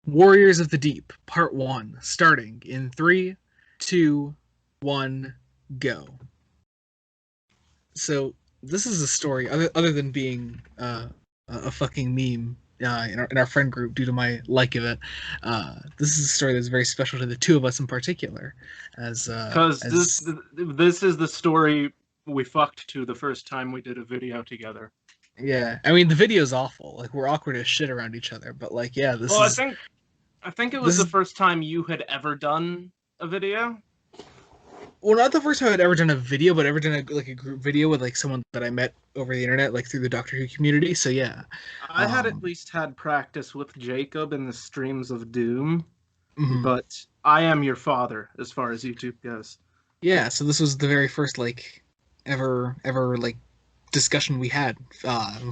Warriors of the Deep, Part 1, starting in 3, 2, 1, go. So, this is a story, other than being a fucking meme in our friend group due to my like of it. This is a story that's very special to the two of us in particular. Because As this is the story we fucked to the first time we did a video together. Yeah, I mean, the video's awful. Like, we're awkward as shit around each other, but, like, yeah, Well, I think it was this the is first time you had ever done a video. well, not the first time I'd ever done a video, but ever done a group video with like someone that I met over the internet, like through the Doctor Who community. So yeah, I had at um, least had practice with Jacob in the streams of Doom, mhm. but I am your father as far as YouTube goes. Yeah. So this was the very first like ever like discussion we had,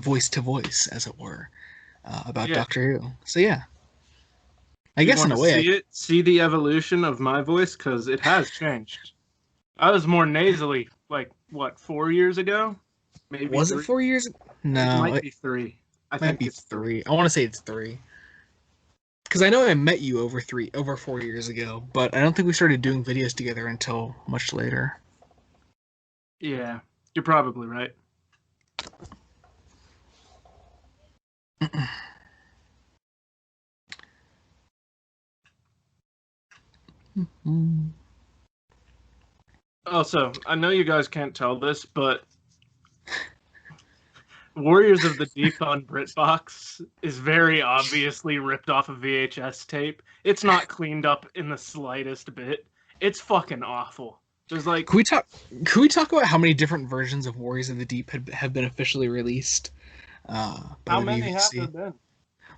voice to voice, as it were, about Yeah. Doctor Who. So yeah, I Do you guess in want a to way, see the evolution of my voice? Because it has changed. I was more nasally, like, what, 4 years ago? Maybe was it three? 4 years? It No, might it be three. I might think be it's three. three. I want to say it's three. Because I know I met you over 4 years ago, but I don't think we started doing videos together until much later. Yeah, you're probably right. Also, I know you guys can't tell this, but Warriors of the Deep on BritBox is very obviously ripped off a VHS tape. It's not cleaned up in the slightest bit. It's fucking awful. There's like, Can we talk? Can we talk about how many different versions of Warriors of the Deep have been officially released by how the many have there BBC? been?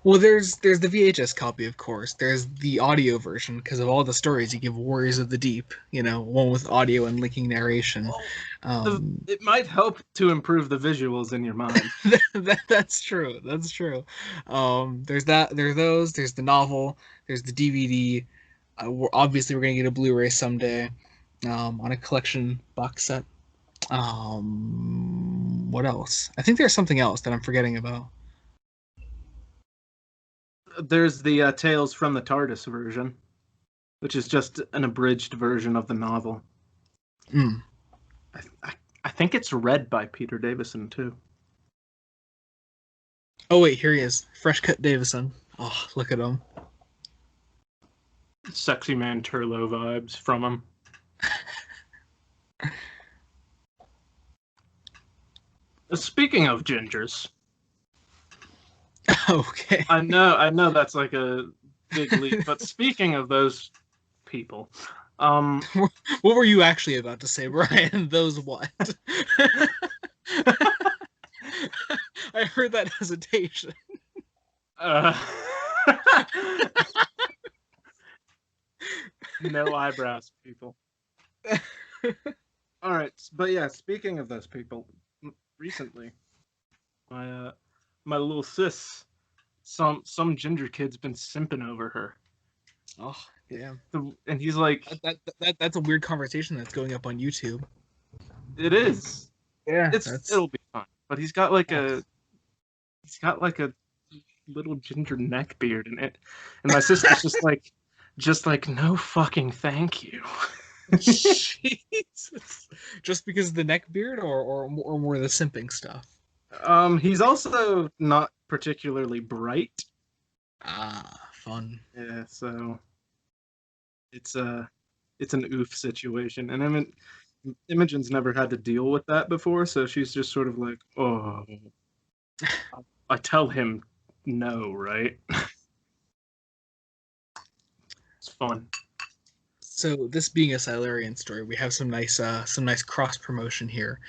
Well, there's the VHS copy, of course. There's the audio version because of all the stories you give Warriors of the Deep. One with audio and linking narration. Well, Um, it might help to improve the visuals in your mind. that's true. That's true. There's that. There's those. There's the novel. There's the DVD. Obviously, we're gonna get a Blu-ray someday, on a collection box set. What else? I think there's something else that I'm forgetting about. There's the Tales from the TARDIS version, which is just an abridged version of the novel. Mm. I think it's read by Peter Davison too. Oh wait, here he is, Fresh Cut Davison. Oh, look at him. Sexy man Turlo vibes from him. Speaking of gingers, Okay. I know that's like a big leap, but speaking of those people, um, What were you actually about to say, Brian? Those what? I heard that hesitation. uh no eyebrows, people. All right, but yeah, speaking of those people, recently, my my little sis, some ginger kid's been simping over her. Oh, yeah. And he's like, That's a weird conversation that's going up on YouTube. it is. Yeah, It'll be fine. But he's got like a little ginger neck beard in it. And my sister's just like, no fucking thank you. Jesus. Just because of the neck beard, or more the simping stuff? He's also not particularly bright. Ah, fun. Yeah, so it's a it's an oof situation. And I mean, Imogen's never had to deal with that before, so she's just sort of like, oh, I tell him no, right? It's fun. So this being a Silurian story, we have some nice cross promotion here.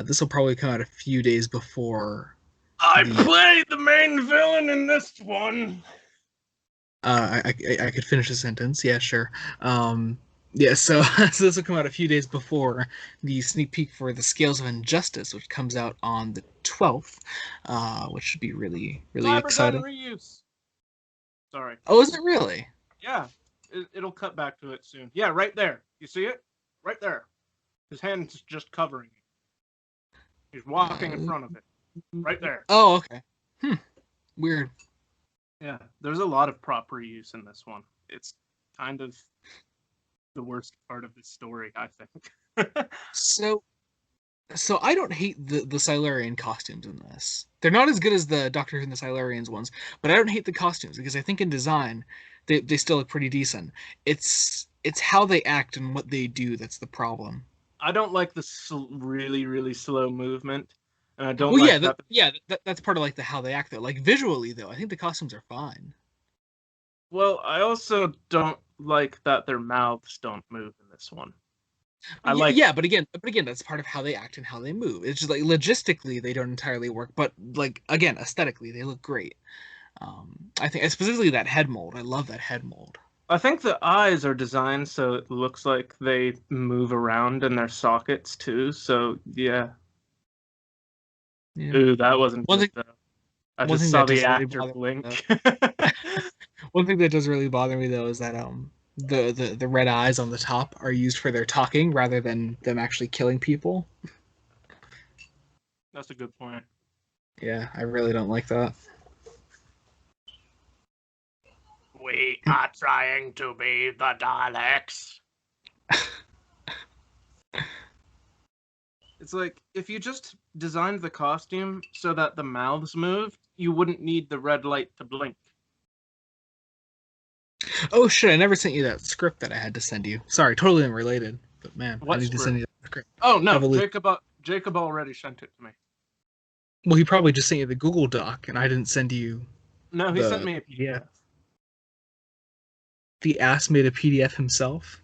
This will probably come out a few days before I the. played the main villain in this one. I could finish the sentence. Yeah, sure. Yeah, so, so this will come out a few days before the sneak peek for the Scales of Injustice, which comes out on the 12th, which should be really really Cybergun exciting. reuse. Sorry. Oh, is it really? Yeah, it'll cut back to it soon. Yeah, right there. You see it? Right there. His hand's just covering it. He's walking in Uh, front of it. Right there. oh, okay. Hmm. Weird. Yeah, there's a lot of prop reuse in this one. It's kind of the worst part of the story, I think. So So I don't hate the Silurian costumes in this. They're not as good as the Doctor Who and the Silurians ones, but I don't hate the costumes because I think in design they still look pretty decent. It's how they act and what they do that's the problem. I don't like the really, really slow movement, and I don't Well, like that. that's part of like the how they act though. Like visually though, I think the costumes are fine. Well, I also don't like that their mouths don't move in this one. I like, Yeah, but again, that's part of how they act and how they move. It's just like logistically they don't entirely work, but like again, aesthetically they look great. I think specifically that head mold. I love that head mold. I think the eyes are designed so it looks like they move around in their sockets too. So yeah. Yeah. Ooh, that wasn't One good thing though. I one just thing saw that the does really actor bother me blink. one thing that does really bother me though is that the red eyes on the top are used for their talking rather than them actually killing people. That's a good point. Yeah, I really don't like that. We are trying to be the Daleks. It's like if you just designed the costume so that the mouths moved, you wouldn't need the red light to blink. Oh shit, I never sent you that script that I had to send you. Sorry, totally unrelated. But man, I What need to send script? you that script. Oh no, Evolution. Jacob already sent it to me. Well, he probably just sent you the Google Doc and I didn't send you No, he sent the me a PDF. PDF. The ass made a PDF himself.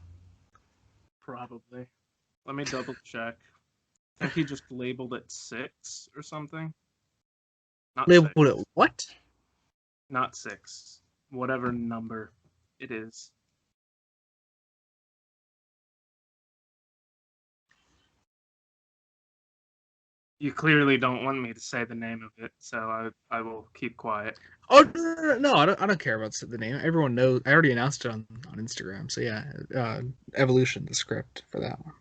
Probably. Let me double check. I think he just labeled it 6 or something. Not 6. Labeled it what? Not 6. Whatever number it is. You clearly don't want me to say the name of it, so I will keep quiet. Oh no, I don't care about the name. Everyone knows. I already announced it on Instagram. So yeah, Evolution, the script for that one.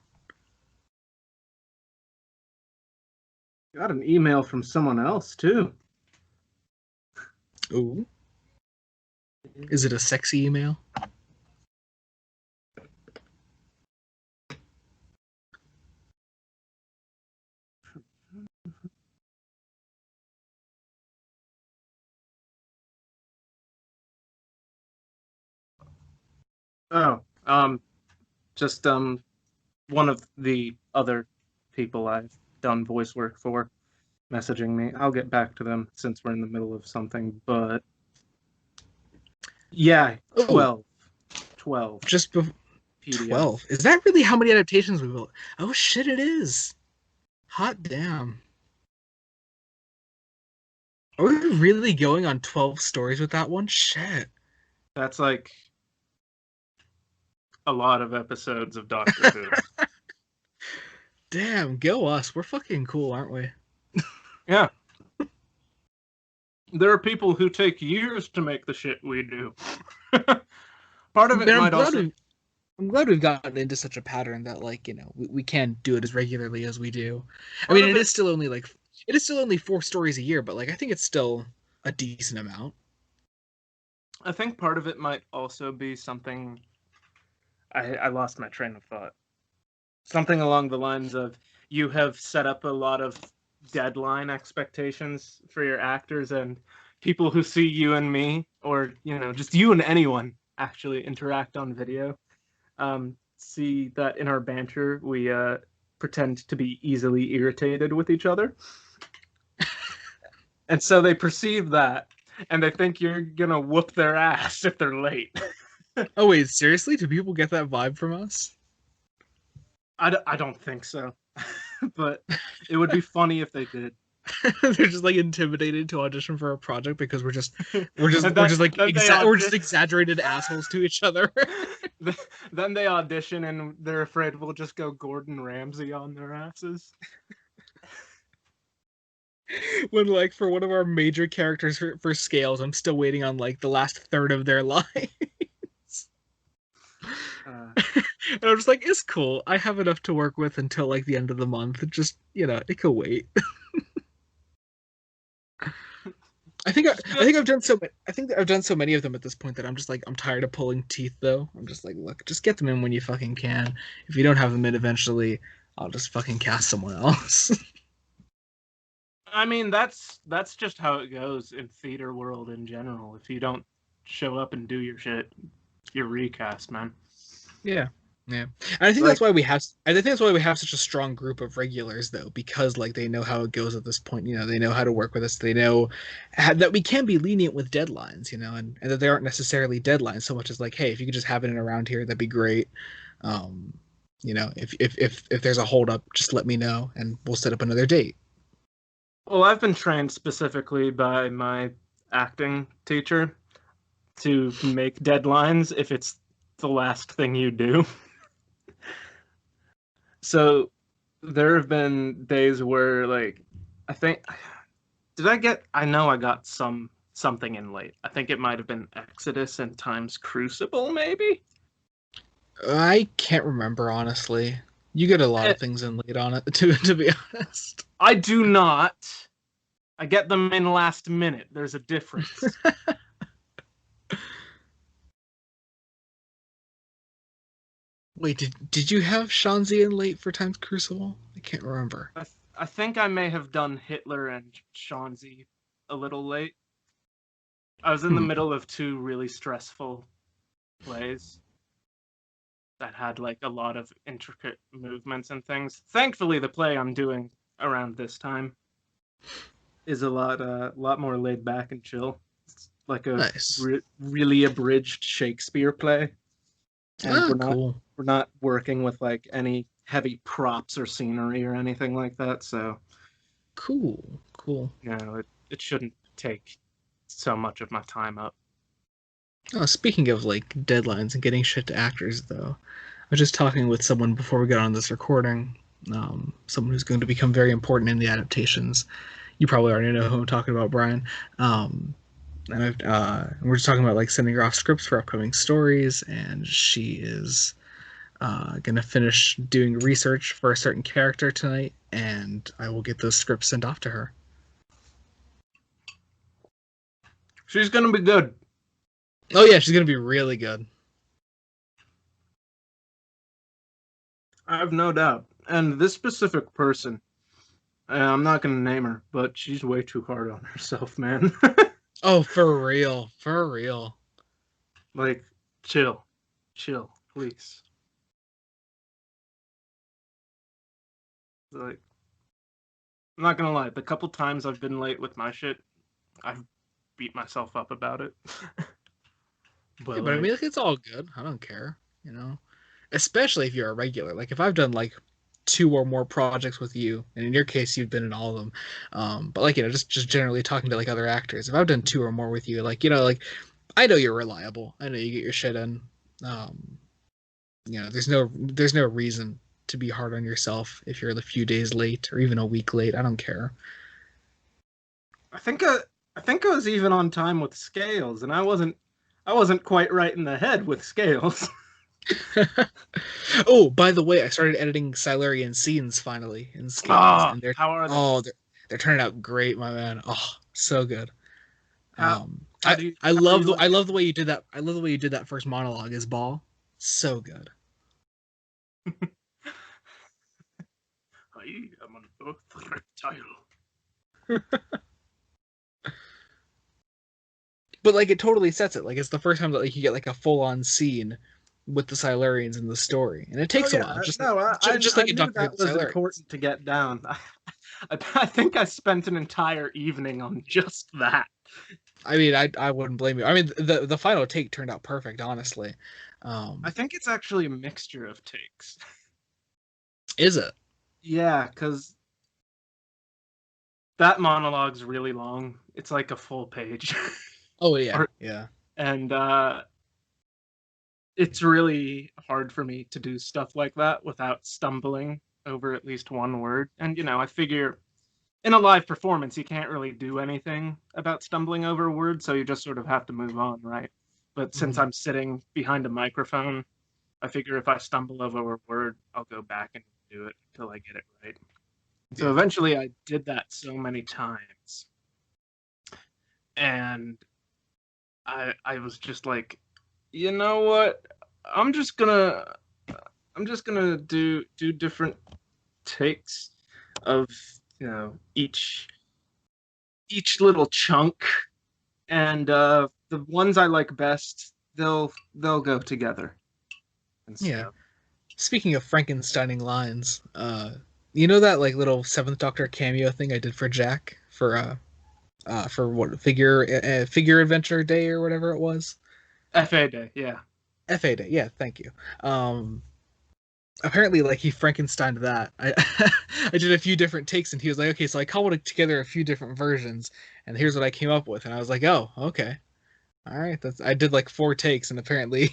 Got an email from someone else too. Ooh, is it a sexy email? Oh, just one of the other people I've done voice work for messaging me. I'll get back to them since we're in the middle of something, but yeah, Oh, 12 just PDF. 12. Is that really how many adaptations we will? Oh shit, it is. Hot damn. Are we really going on 12 stories with that one? Shit. That's like a lot of episodes of Doctor Who. Damn, go us. We're fucking cool, aren't we? Yeah. There are people who take years to make the shit we do. Part of it Man, might also. I'm glad we've gotten into such a pattern that like, we can do it as regularly as we do. I Part mean, of it. it is still only 4 stories a year, but like I think it's still a decent amount. I think part of it might also be something. I lost my train of thought. Something along the lines of you have set up a lot of deadline expectations for your actors, and people who see you and me, or just you and anyone actually interact on video, see that in our banter we pretend to be easily irritated with each other, and so they perceive that, and they think you're gonna whoop their ass if they're late. Oh wait, seriously? Do people get that vibe from us? I don't think so, but it would be funny if they did. They're just like intimidated to audition for a project because and we're then, just like then they we're just exaggerated assholes to each other. then they audition and they're afraid we'll just go Gordon Ramsay on their asses. When like for one of our major characters for scales, I'm still waiting on like the last third of their line. And I'm just like, it's cool. I have enough to work with until like the end of the month. Just it could wait. I think I've done I think that I've done so many of them at this point that I'm just like I'm tired of pulling teeth though. I'm just like, look, just get them in when you fucking can. If you don't have them in eventually, I'll just fucking cast someone else. I mean, that's just how it goes in theater world in general. If you don't show up and do your shit, you're recast, man. Yeah. Yeah. And I think Like, that's why we have I think that's why we have such a strong group of regulars though, because like they know how it goes at this point, they know how to work with us. They know that we can be lenient with deadlines, and that they aren't necessarily deadlines so much as like, hey, if you could just have it in around here, that'd be great. Um, if there's a holdup, just let me know and we'll set up another date. well, I've been trained specifically by my acting teacher to make deadlines if it's the last thing you do. So there have been days where like I think I know I got something in late. I think it might have been Exodus and Times Crucible, maybe. I can't remember honestly. You get a lot Eh, of things in late on it to be honest. I do not. I get them in last minute. There's a difference. Wait, did you have Shanzi in late for Times Crucible? I can't remember. I think I may have done Hitler and Shanzi a little late. I was in the Hmm. middle of two really stressful plays that had like a lot of intricate movements and things. Thankfully, the play I'm doing around this time is a lot more laid back and chill. It's like a Nice. really abridged Shakespeare play, and Ah, we're not cool. we're not working with like any heavy props or scenery or anything like that. So Cool. Cool. it shouldn't take so much of my time up. Oh, speaking of like deadlines and getting shit to actors, though, I was just talking with someone before we got on this recording. Someone who's going to become very important in the adaptations. You probably already know who I'm talking about, Brian. And we're just talking about like sending her off scripts for upcoming stories, and she is gonna finish doing research for a certain character tonight, and I will get those scripts sent off to her. She's gonna be good. Oh yeah, she's gonna be really good. I have no doubt. And this specific person, I'm not gonna name her, but she's way too hard on herself, man. Oh, for real, for real. Like, chill, chill, please. Like, I'm not gonna lie. The couple times I've been late with my shit, I've beat myself up about it. Yeah, But but I like, mean, like, it's all good. I don't care, Especially if you're a regular. Like, if I've done like two or more projects with you, and in your case, you've been in all of them. But like, just generally talking to like other actors. If I've done two or more with you, like, like I know you're reliable. I know you get your shit in. Um, there's no reason to be hard on yourself if you're a few days late or even a week late. I don't care. I think I, I think I was even on time with Scales, and I wasn't quite right in the head with Scales. Oh, by the way, I started editing Silurian scenes finally in Scales, Ah, and they're how are they? oh they're turning out great, my man. Oh, so good. How how do you how are you I liking love the way you did that. I love the way you did that first monologue as Ball. So good. it? I am an earth reptile. But like it totally sets it. Like it's the first time that like you get like a full on scene with the Silurians in the story, and it Oh takes a while, yeah, no, just I like a knew Doctor Who that the was Silurians. important to get down. I think I spent an entire evening on just that. I mean, I wouldn't blame you. I mean, the final take turned out perfect, honestly. I think it's actually a mixture of takes. Is it? Yeah, because that monologue's really long. It's like a full page. Oh yeah, or yeah. and it's really hard for me to do stuff like that without stumbling over at least one word. And I figure in a live performance you can't really do anything about stumbling over words, so you just sort of have to move on, right? But since Mhm. I'm sitting behind a microphone, I figure if I stumble over a word, I'll go back and do it until I get it right. So Yeah. eventually I did that so many times. and I was just like, you know what? I'm just gonna do different takes of each little chunk, and the ones I like best, they'll go together and Yeah. stuff. Speaking of Frankensteining lines, you know that like little Seventh Doctor cameo thing I did for Jack for what figure adventure day or whatever it was. FA Day, yeah. FA day, yeah, thank you. Apparently like he Frankensteined that. I I did a few different takes and he was like, okay, so I cobbled together a few different versions and here's what I came up with, and I was like, oh, okay, all right, that's I did like 4 takes and apparently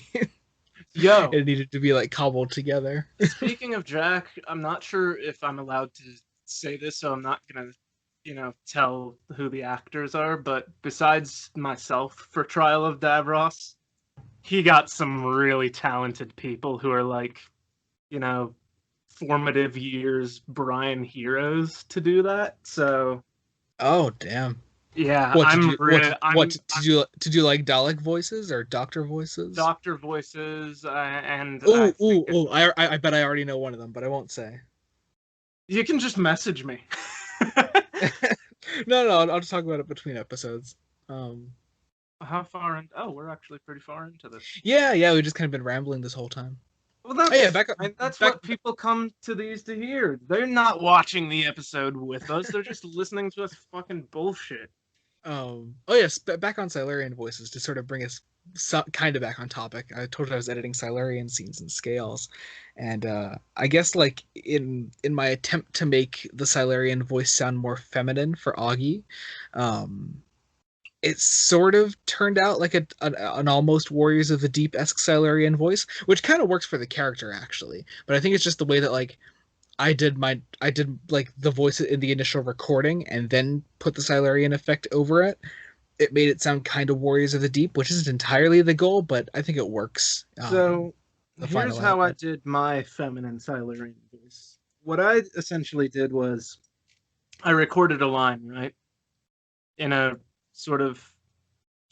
Yo, it needed to be like cobbled together. speaking of Jack, I'm not sure if I'm allowed to say this, so I'm not gonna, tell who the actors are. But besides myself for Trial of Davros, he got some really talented people who are like, you know, formative years Brian heroes to do that. So Oh damn. yeah, What did I'm you really to do like Dalek voices or Doctor voices? Doctor voices, and I Oh, think oh, oh! I bet I already know one of them, but I won't say. you can just message me. No, no, I'll just talk about it between episodes. Um, How far in? Oh, we're actually pretty far into this. yeah, yeah, we've just kind of been rambling this whole time. Well, Oh yeah, that's fine. That's back. what people come to these to hear. They're not watching the episode with us. They're just listening to us fucking bullshit. Oh yes, back on Silurian voices to sort of bring us kind of back on topic. I told you I was editing Silurian scenes and scales, and I guess like in my attempt to make the Silurian voice sound more feminine for Augie, um, it sort of turned out like an almost Warriors of the Deep esque Silurian voice, which kind of works for the character actually. But I think it's just the way that like I did like the voice in the initial recording and then put the Silurian effect over it. It made it sound kind of Warriors of the Deep, which isn't entirely the goal, but I think it works. So The here's final how I output. did my feminine Silurian voice. What I essentially did was I recorded a line, right? In a sort of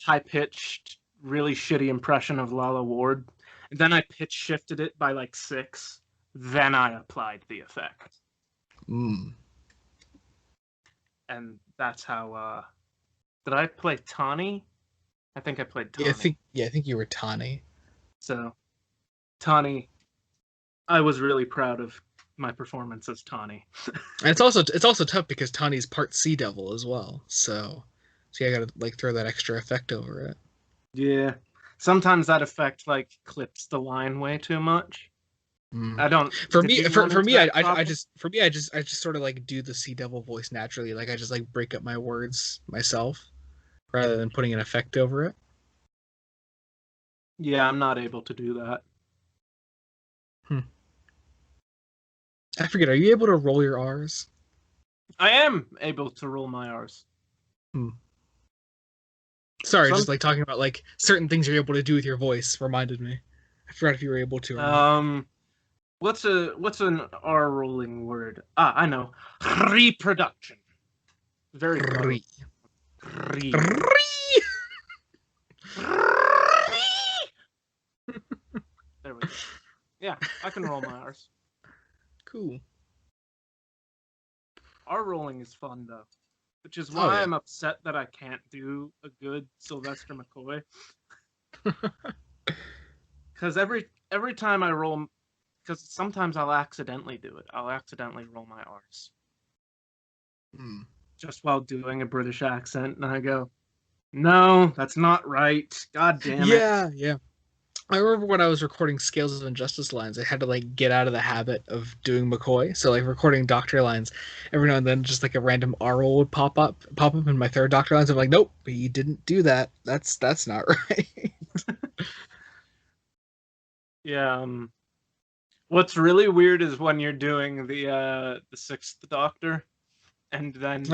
high pitched, really shitty impression of Lala Ward. And then I pitch shifted it by like 6. Then I applied the effect. Mm. And that's how did I play Tawny? I think I played Yeah, Tawny. I think you were Tawny. So Tawny, I was really proud of my performance as Tawny. And it's also tough because Tawny's part Sea Devil as well. So yeah, I gotta like throw that extra effect over it. Yeah. Sometimes that effect like clips the line way too much. Mm. I don't. For Did me, you run for into me, that problem? I just sort of like do the Sea Devil voice naturally. Like I just like break up my words myself rather than putting an effect over it. Yeah, I'm not able to do that. Hmm. I forget. Are you able to roll your R's? I am able to roll my R's. Hmm. Sorry, Some just like talking about like certain things you're able to do with your voice reminded me. I forgot if you were able to or not. what's an R rolling word? Ah, I know. Reproduction. Very clever. Re. Re. There we go. Yeah, I can roll my R's. Cool. R rolling is fun though, which is Oh why yeah. I'm upset that I can't do a good Sylvester McCoy. Because every time I roll, because sometimes I'll accidentally do it. I'll accidentally roll my R's Hmm. just while doing a British accent, and I go, "No, that's not right. God damn it." Yeah, yeah. I remember when I was recording Scales of Injustice lines, I had to like get out of the habit of doing McCoy. So like recording Doctor lines, every now and then just like a random R roll would pop up in my third Doctor lines. I'm like, nope, you didn't do that. That's not right. Yeah. What's really weird is when you're doing the Sixth Doctor, and then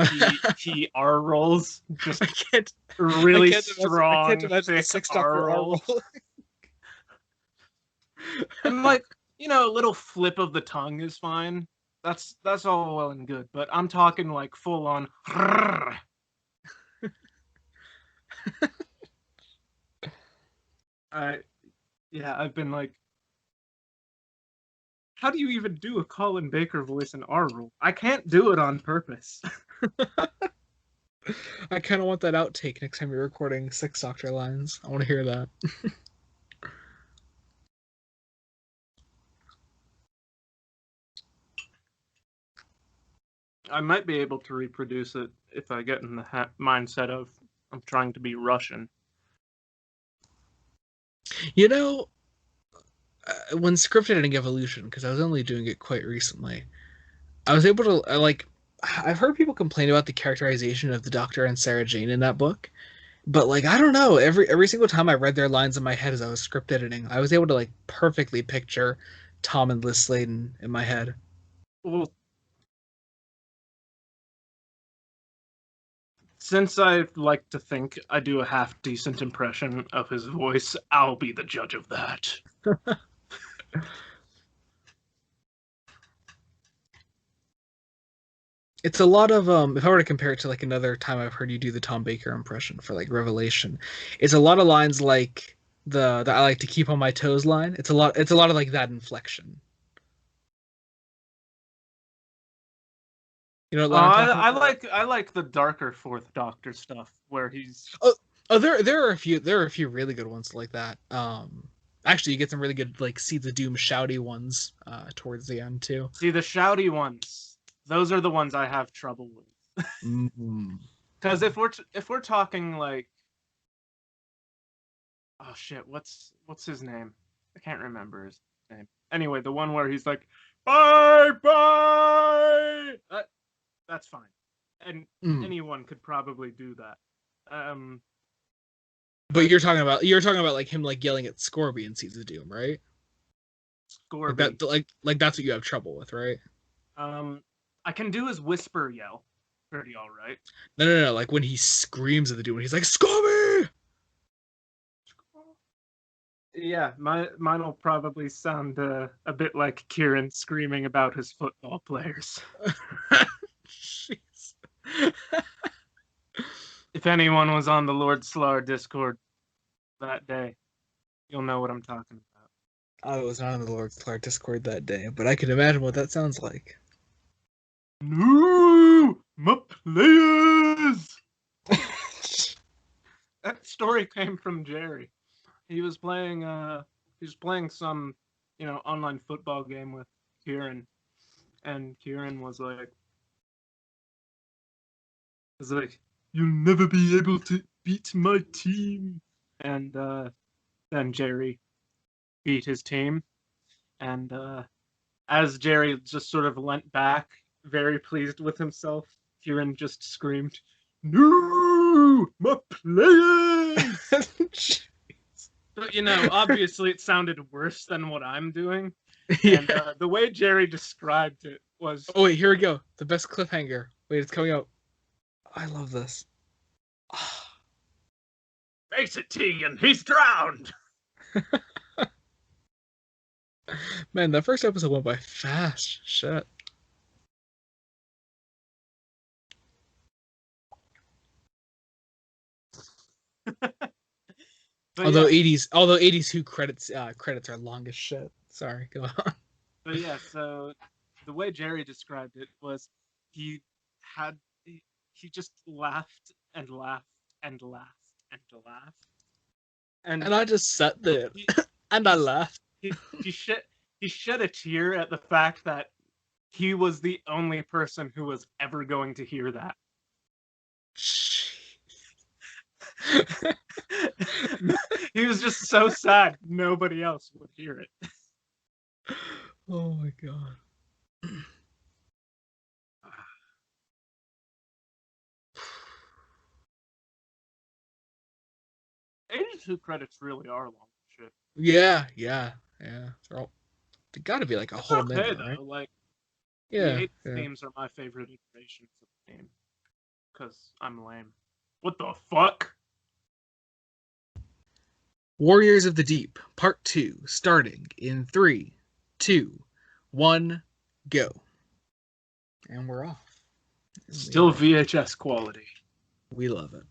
he R rolls just I can't really I can't strong, imagine the thick Sixth R Doctor R rolls. roll. And like, a little flip of the tongue is fine. That's all well and good, but I'm talking like full on. I've been like, how do you even do a Colin Baker voice in our role? I can't do it on purpose. I kind of want that outtake next time you're recording Six Doctor lines. I want to hear that. I might be able to reproduce it if I get in the mindset of I'm trying to be Russian. You know, when script editing Evolution, because I was only doing it quite recently, I was able to like. I've heard people complain about the characterization of the Doctor and Sarah Jane in that book, but like I don't know. Every single time I read their lines in my head as I was script editing, I was able to like perfectly picture Tom and Liz Sladen in my head. Well, since I like to think I do a half decent impression of his voice, I'll be the judge of that. It's a lot of if I were to compare it to like another time I've heard you do the Tom Baker impression for like Revelation, it's a lot of lines like the I like to keep on my toes line. It's a lot of like that inflection. You know what line I'm talking about? I like the darker Fourth Doctor stuff where he's Oh, oh, there are a few really good ones like that. Actually, you get some really good like Seeds of Doom shouty ones towards the end too. see the shouty ones. Those are the ones I have trouble with. Mm. Because if we're talking like, oh shit, what's his name? I can't remember his name. Anyway, the one where he's like, bye bye. That's fine, and Mm. anyone could probably do that. Um, But but you're talking about like him like yelling at Scorby in Seeds of Doom, right? Like Scorby, that like that's what you have trouble with, right? um, I can do his whisper yell, pretty all right. No, no, no. Like when he screams at the dude, when he's like Scorby. Yeah, mine'll probably sound a bit like Kieran screaming about his football players. Jeez. If anyone was on the Lord Slar Discord that day, you'll know what I'm talking about. I was not on the Lord Clark Discord that day, but I can imagine what that sounds like. No, my players. That story came from Jerry. He was playing some, online football game with Kieran, and Kieran was like, "You'll never be able to beat my team." And then Jerry beat his team, and as Jerry just sort of leant back, very pleased with himself, Kieran just screamed, "No, my players!" But obviously it sounded worse than what I'm doing. And Yeah. the way Jerry described it was, Oh wait, here we go. The best cliffhanger. Wait, it's coming out. I love this. "Face it, Tegan, he's drowned." Man, that first episode went by fast. Shit. But Although yeah, 80s Who credits are long as shit. Sorry, go on. so the way Jerry described it was he had he just laughed and laughed and laughed and laughed, and And I just sat there he and I he's laughed. he shed a tear at the fact that he was the only person who was ever going to hear that. He was just so sad nobody else would hear it. Oh my god. 82 credits really are long shit. Yeah, yeah, yeah. They gotta be like a It's whole okay minute, right? though. Like the Yeah, 8 yeah. themes are my favorite iterations of the theme because I'm lame. What the fuck? Warriors of the Deep, Part 2, starting in 3, 2, 1, go. And we're off. And we Still are off. VHS quality. We love it.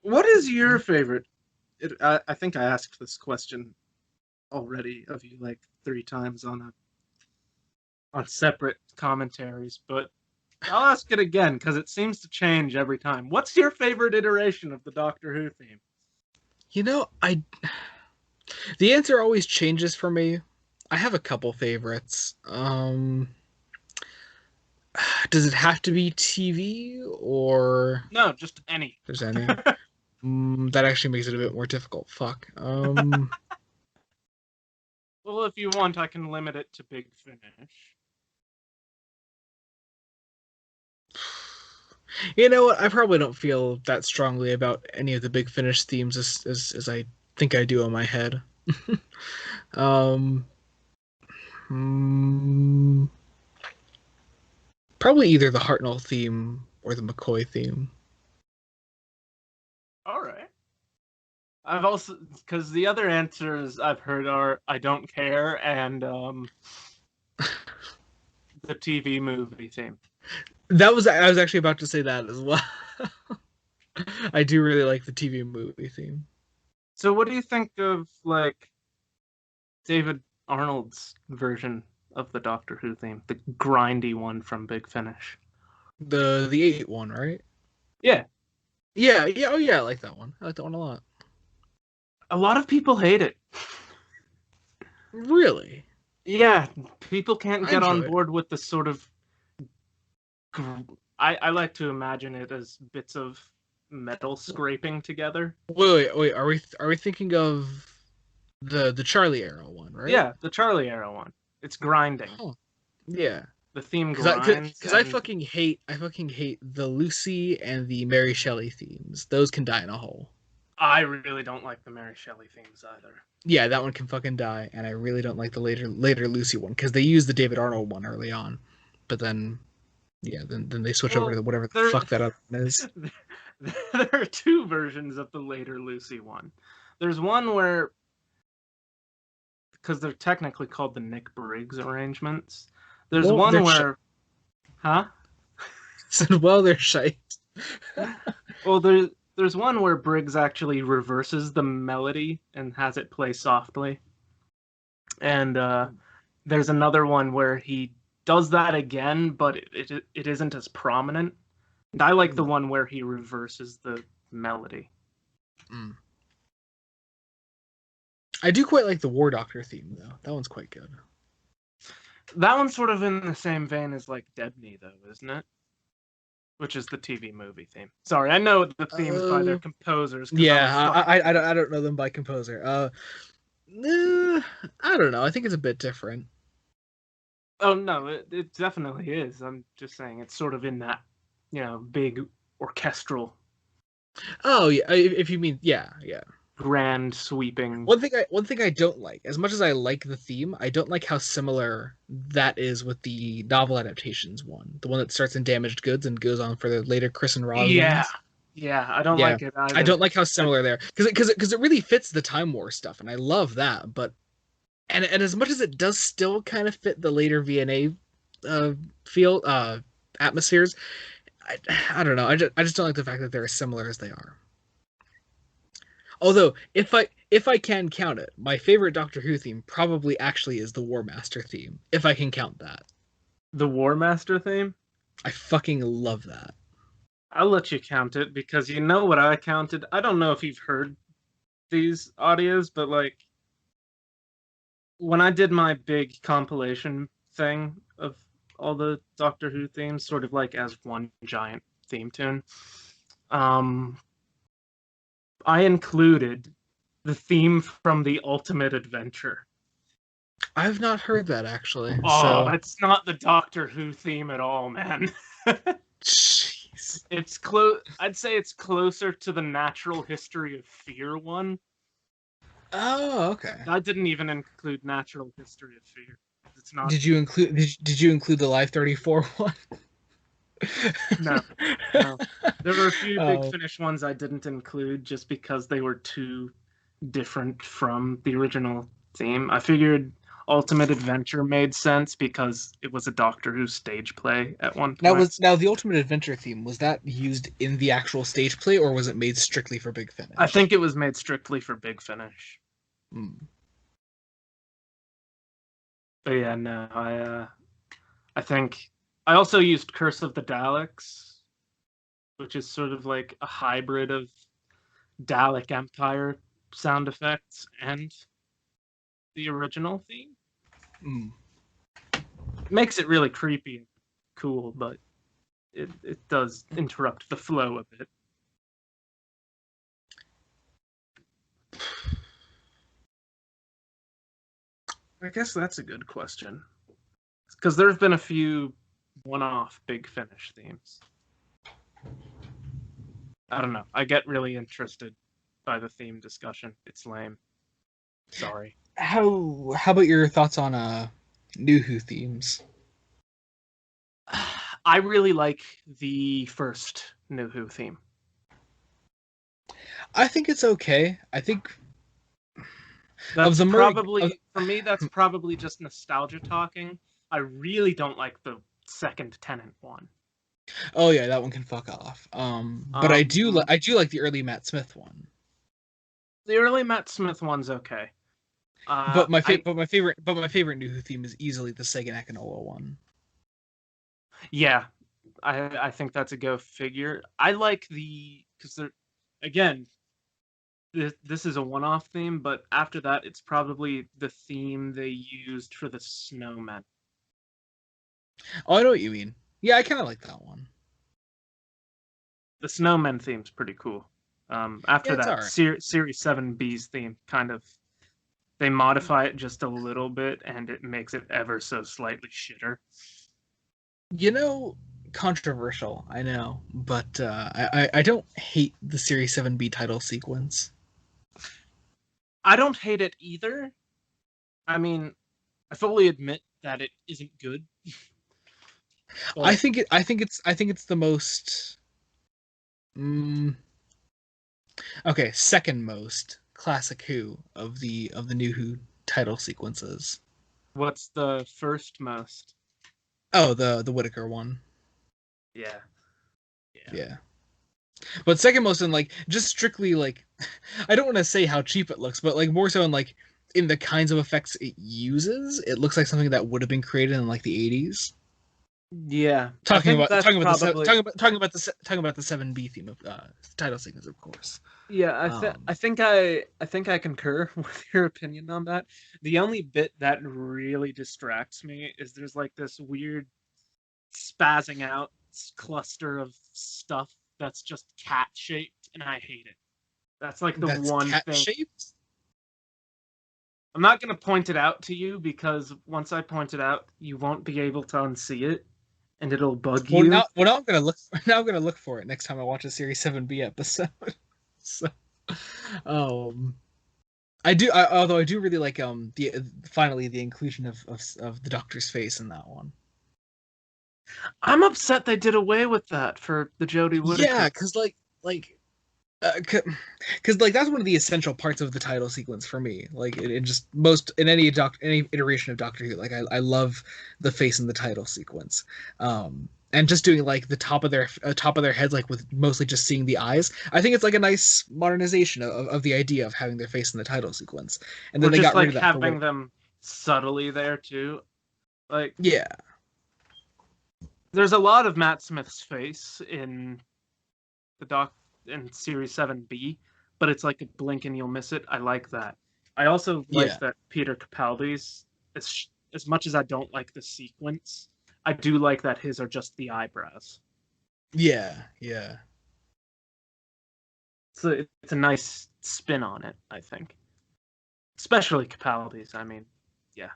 What is your favorite? I think I asked this question already of you like 3 times on separate commentaries, but I'll ask it again because it seems to change every time. What's your favorite iteration of the Doctor Who theme? You know, I the answer always changes for me. I have a couple favorites. Does it have to be TV or No, just any. there's any? That actually makes it a bit more difficult. Fuck. Well, if you want, I can limit it to Big Finish. You know what? I probably don't feel that strongly about any of the Big Finish themes as I think I do in my head. um, hmm, Probably either the Hartnell theme or the McCoy theme. All right. I've also because the other answers I've heard are I don't care and the TV movie theme. That was I was actually about to say that as well. I do really like the TV movie theme. So, what do you think of like David Arnold's version of the Doctor Who theme, the grindy one from Big Finish? The 8 one, right? Yeah, Yeah, yeah, oh yeah, I like that one. I like that one a lot. a lot of people hate it. Really? Yeah, people can't I get on enjoy it. board with the sort of. I like to imagine it as bits of metal scraping together. Wait. Are we thinking of the Charlie Arrow one, right? Yeah, the Charlie Arrow one. It's grinding. Huh. Yeah. The theme Cause I, grinds, cause I and fucking hate the Lucy and the Mary Shelley themes. Those can die in a hole. I really don't like the Mary Shelley themes either. Yeah, that one can fucking die, and I really don't like the later Lucy one because they use the David Arnold one early on, but then yeah, then they switch over Well, to whatever the there fuck that other one is. there are two versions of the later Lucy one. There's one where, because they're technically called the Nick Briggs arrangements. There's Well, one they're where, huh? well, they're shite. Well, there's one where Briggs actually reverses the melody and has it play softly, and there's another one where he does that again, but it isn't as prominent. And I like the one where he reverses the melody. Mm. I do quite like the War Doctor theme though. That one's quite good. That one's sort of in the same vein as like Debney, though, isn't it? Which is the TV movie theme. Sorry, I know the themes by their composers. Yeah, I don't know them by composer. I don't know. I think it's a bit different. Oh no, it definitely is. I'm just saying it's sort of in that, big orchestral, Oh yeah, if you mean yeah. grand sweeping. One thing I don't like, as much as I like the theme, I don't like how similar that is with the novel adaptations one, the one that starts in Damaged Goods and goes on for the later Chris and Roz Yeah, ones. yeah, I don't Yeah, like it I either. don't like how similar they're because it really fits the Time War stuff, and I love that. But and as much as it does still kind of fit the later VNA feel atmospheres, I, I don't know. I just don't like the fact that they're as similar as they are. Although, if I can count it, my favorite Doctor Who theme probably actually is the War Master theme, if I can count that. The War Master theme. I fucking love that. I'll let you count it because you know what I counted. I don't know if you've heard these audios, but like when I did my big compilation thing of all the Doctor Who themes, sort of like as one giant theme tune, um, I included the theme from The Ultimate Adventure. I've not heard that actually. Oh, So, it's not the Doctor Who theme at all, man. jeez. It's close. I'd say it's closer to the Natural History of Fear one. Oh, okay. I didn't even include Natural History of Fear. It's not. Did you include the Live 34 one? No, no. There were a few Big Oh, Finish ones I didn't include just because they were too different from the original theme. I figured Ultimate Adventure made sense because it was a Doctor Who stage play at one point. Now the Ultimate Adventure theme, was that used in the actual stage play, or was it made strictly for Big Finish? I think it was made strictly for Big Finish. Mm. But yeah, no, I think I also used Curse of the Daleks, which is sort of like a hybrid of Dalek Empire sound effects and the original theme. Mm. Makes it really creepy and cool, but it does interrupt the flow a bit. I guess that's a good question. Because there have been a few one-off Big Finish themes. I don't know. I get really interested by the theme discussion. It's lame. Sorry. How about your thoughts on New Who themes? I really like the first New Who theme. I think it's okay. I think That's probably for me. That's probably just nostalgia talking. I really don't like the second Tennant one. Oh yeah, that one can fuck off. But I do like the early Matt Smith one. The early Matt Smith one's okay. But my favorite New Who theme is easily the Sega Nakanoa one. Yeah, I think that's a go figure. I like because they're again this is a one-off theme, but after that it's probably the theme they used for the Snowmen. Oh, I know what you mean. Yeah, I kind of like that one. The Snowmen theme's pretty cool. After Yeah, that, right. Series 7B's theme kind of they modify it just a little bit, and it makes it ever so slightly shitter. You know, controversial, I know, but I don't hate the Series 7B title sequence. I don't hate it either. I mean, I fully admit that it isn't good. I think it's the most okay, second most classic Who of the New Who title sequences. What's the first most? Oh, the Whittaker one. Yeah. Yeah. But second most in like just strictly like I don't want to say how cheap it looks, but like more so in like in the kinds of effects it uses, it looks like something that would have been created in like the 80s. Yeah. Talking about the 7B theme of title sequence, of course. Yeah, I think I concur with your opinion on that. The only bit that really distracts me is there's like this weird spazzing out cluster of stuff that's just cat shaped, and I hate it. That's like the one cat thing. Shaped? I'm not gonna point it out to you because once I point it out, you won't be able to unsee it, and it'll bug you. Now I'm gonna look. Now I'm gonna look for it next time I watch a Series 7B episode. So, although I do really like finally the inclusion of the Doctor's face in that one. I'm upset they did away with that for the Jodie Whittaker. Yeah, because because that's one of the essential parts of the title sequence for me. Like it just in any iteration of Doctor Who, like I love the face in the title sequence. And just doing like the top of their heads, like with mostly just seeing the eyes. I think it's like a nice modernization of the idea of having their face in the title sequence. And then they got rid of that. Having them subtly there too. Like yeah. There's a lot of Matt Smith's face in in Series 7B, but it's like a blink and you'll miss it. I like that. I also like that Peter Capaldi's, as much as I don't like the sequence, I do like that his are just the eyebrows. Yeah. So it's a nice spin on it, I think. Especially Capaldi's, I mean, yeah.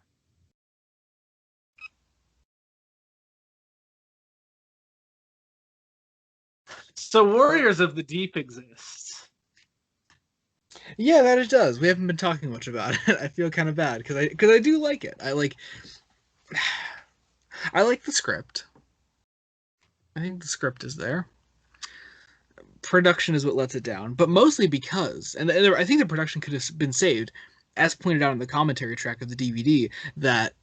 So Warriors of the Deep exists. Yeah, that it does. We haven't been talking much about it. I feel kind of bad because I do like it. I like the script. I think the script is there. Production is what lets it down, but mostly because, and I think the production could have been saved as pointed out in the commentary track of the DVD, that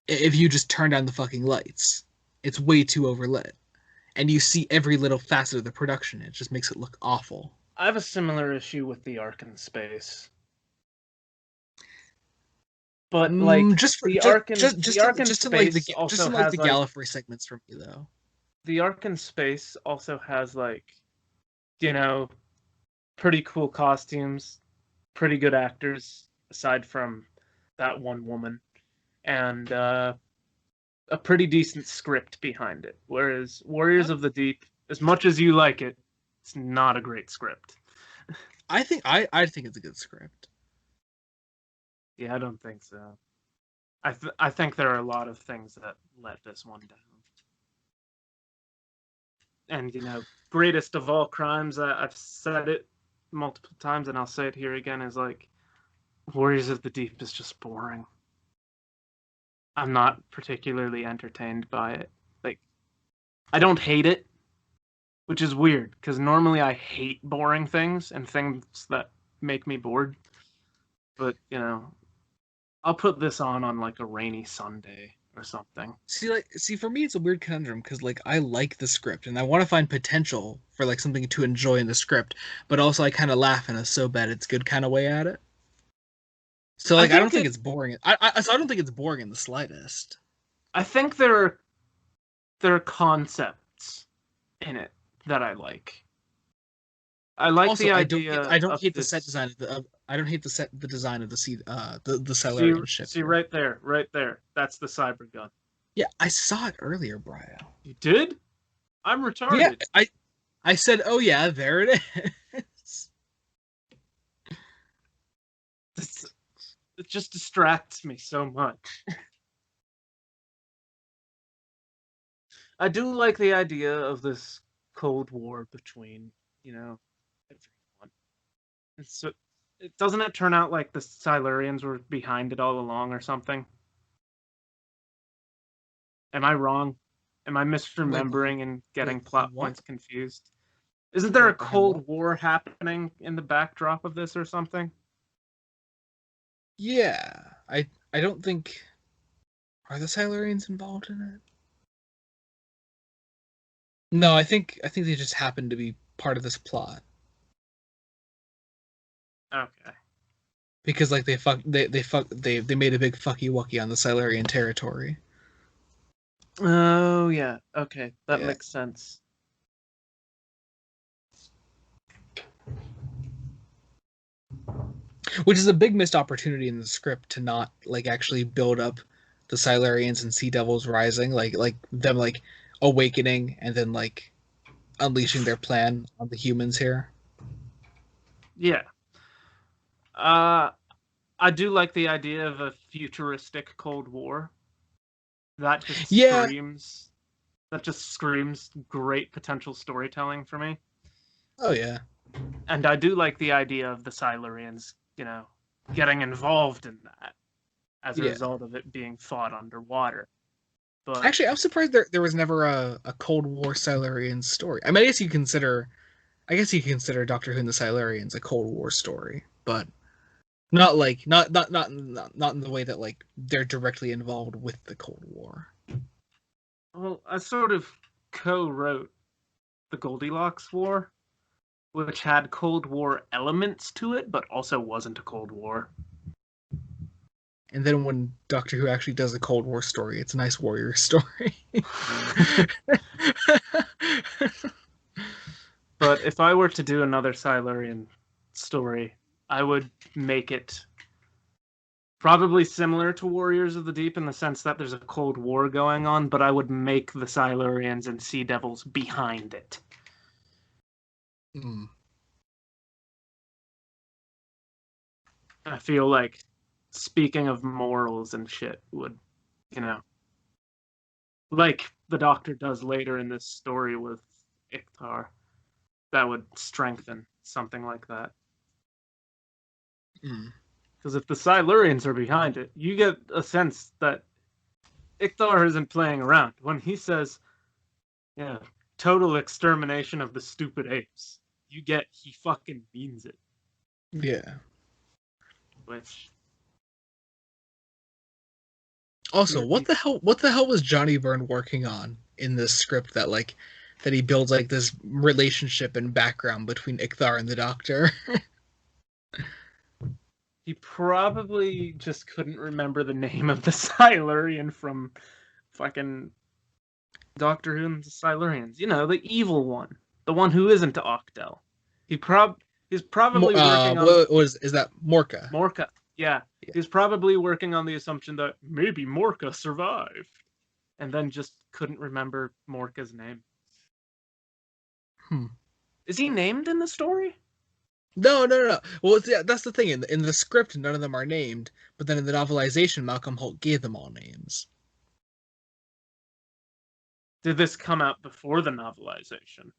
if you just turn down the fucking lights, it's way too overlit, and you see every little facet of the production. It just makes it look awful. I have a similar issue with the arc in space. But like just for the arc in just space also to like has the like Gallifrey segments for me though. the arc in space also has like, you know, pretty cool costumes, pretty good actors aside from that one woman, and a pretty decent script behind it. Whereas Warriors of the Deep, as much as you like it, it's not a great script. I think it's a good script. Yeah, I don't think so. I think there are a lot of things that let this one down. And greatest of all crimes, I've said it multiple times and I'll say it here again, is like Warriors of the Deep is just boring. I'm not particularly entertained by it. Like, I don't hate it, which is weird because normally I hate boring things and things that make me bored. But I'll put this on like a rainy Sunday or something. See, for me, it's a weird conundrum because like I like the script and I want to find potential for like something to enjoy in the script, but also I kind of laugh in a so bad it's good kind of way at it. So like I don't think it's boring. So I don't think it's boring in the slightest. I think there are concepts in it that I like. I like also, the idea. I don't hate this... the set design of the. I don't hate the design of the Silurian ship. See right there. That's the cyber gun. Yeah, I saw it earlier, Brian. You did? I'm retarded. Yeah, I said, oh yeah, there it is. It just distracts me so much. I do like the idea of this Cold War between, everyone. So, doesn't it turn out like the Silurians were behind it all along or something? Am I wrong? Am I misremembering and getting plot points confused? Isn't there a Cold War happening in the backdrop of this or something? Yeah, I don't think, are the Silurians involved in it? No, I think they just happen to be part of this plot. Okay. Because like they made a big fucky wucky on the Silurian territory. Oh yeah. Okay, that makes sense. Which is a big missed opportunity in the script to not like actually build up the Silurians and Sea Devils rising, like them like awakening and then like unleashing their plan on the humans here. Yeah. I do like the idea of a futuristic Cold War. That just screams great potential storytelling for me. Oh yeah. And I do like the idea of the Silurians, getting involved in that as a result of it being fought underwater. But actually, I'm surprised there was never a Cold War Silurian story. I mean, I guess you consider Doctor Who and the Silurians a Cold War story, but not in the way that like they're directly involved with the Cold War. Well, I sort of co-wrote the Goldilocks War, which had Cold War elements to it, but also wasn't a Cold War. And then when Doctor Who actually does a Cold War story, it's a nice warrior story. But if I were to do another Silurian story, I would make it probably similar to Warriors of the Deep in the sense that there's a Cold War going on, but I would make the Silurians and Sea Devils behind it. I feel like, speaking of morals and shit, would, like the Doctor does later in this story with Iktar, that would strengthen something like that. Because if the Silurians are behind it, you get a sense that Iktar isn't playing around. When he says, total extermination of the stupid apes, you get he fucking means it. Yeah. Which Also, Maybe. what the hell was Johnny Byrne working on in this script that he builds like this relationship and background between Ikthar and the Doctor? He probably just couldn't remember the name of the Silurian from fucking Doctor Who and the Silurians. You know, the evil one, the one who isn't Octel. He's probably working on What was is that Morka? Morka. Yeah, Yeah. he's probably working on the assumption that maybe Morka survived, and then just couldn't remember Morka's name. Hmm. Is he named in the story? No. Well, yeah, that's the thing. In the script, none of them are named, but then in the novelization, Malcolm Holt gave them all names. Did this come out before the novelization?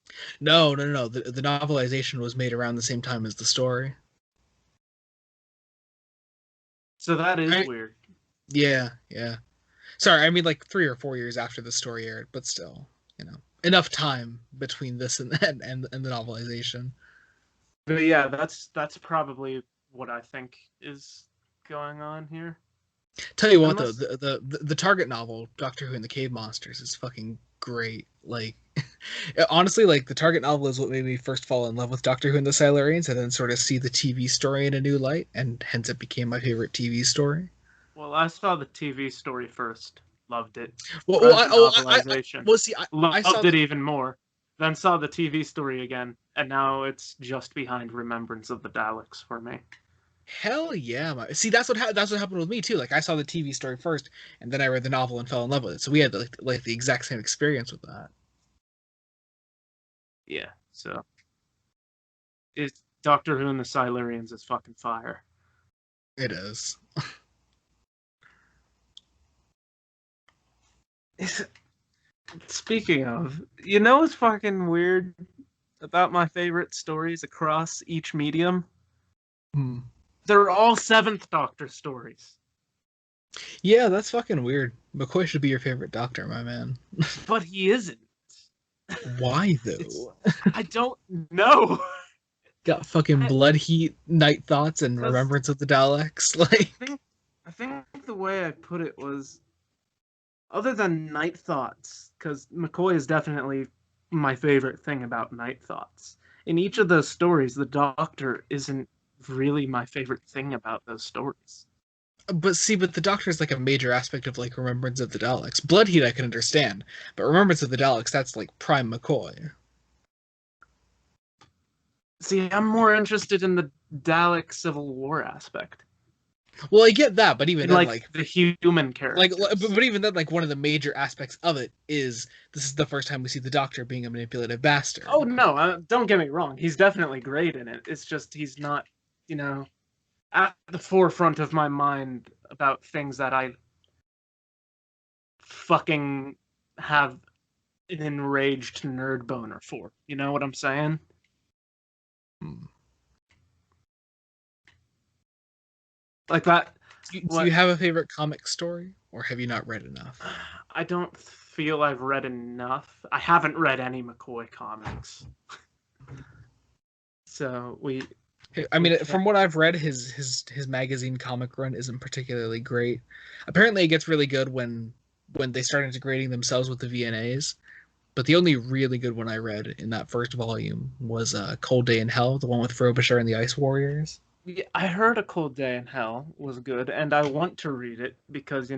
No. The novelization was made around the same time as the story. So that is I- weird. Yeah. Sorry, I mean like 3 or 4 years after the story aired, but still, enough time between this and and the novelization. But yeah, that's probably what I think is going on here. Tell you what Unless though, the Target novel, Doctor Who and the Cave Monsters, is fucking great. Like, honestly, like the Target novel is what made me first fall in love with Doctor Who and the Silurians, and then sort of see the TV story in a new light, and hence it became my favorite TV story. well, I saw the TV story first, loved it. Well, Read well, the novelization, well, see, I saw loved it even more. Then saw the TV story again, and now it's just behind Remembrance of the Daleks for me. hell yeah, see that's what happened with me too. Like I saw the TV story first, and then I read the novel and fell in love with it. So we had like the exact same experience with that. Yeah, so it's Doctor Who and the Silurians is fucking fire. It is. Speaking of, you know what's fucking weird about my favorite stories across each medium? Hmm. They're all Seventh Doctor stories. Yeah, that's fucking weird. McCoy should be your favorite Doctor, my man. But he isn't. Why It's though? I don't know. Got fucking I, blood heat, night thoughts, and 'cause remembrance of the Daleks. Like, I think the way I put it was other than Night Thoughts, because McCoy is definitely my favorite thing about Night Thoughts. In each of those stories, the Doctor isn't really my favorite thing about those stories. but the Doctor is like a major aspect of like remembrance of the Daleks. Blood heat I can understand, but remembrance of the Daleks that's like prime McCoy. See, I'm more interested in the Dalek Civil War aspect. Well, I get that, but even In then, like the human characters. but even then, like one of the major aspects of it is this is the first time we see the Doctor being a manipulative bastard. Oh no, don't get me wrong. He's definitely great in it. It's just he's not, at the forefront of my mind about things that I fucking have an enraged nerd boner for. You know what I'm saying? Hmm. Like that. Do you have a favorite comic story, or have you not read enough? I don't feel I've read enough. I haven't read any McCoy comics. So I mean, from what I've read, his magazine comic run isn't particularly great. Apparently, it gets really good when they start integrating themselves with the VNAs. But the only really good one I read in that first volume was Cold Day in Hell, the one with Frobisher and the Ice Warriors. yeah, I heard A Cold Day in Hell was good, and I want to read it because,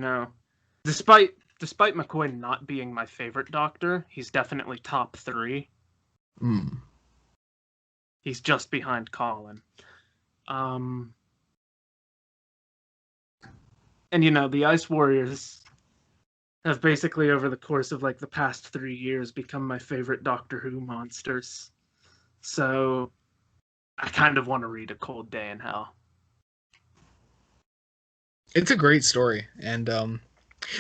despite McCoy not being my favorite Doctor, he's definitely top 3. Mm. He's just behind Colin. And the Ice Warriors have basically over the course of like the past 3 years become my favorite Doctor Who monsters. So I kind of want to read A Cold Day in Hell. It's a great story, and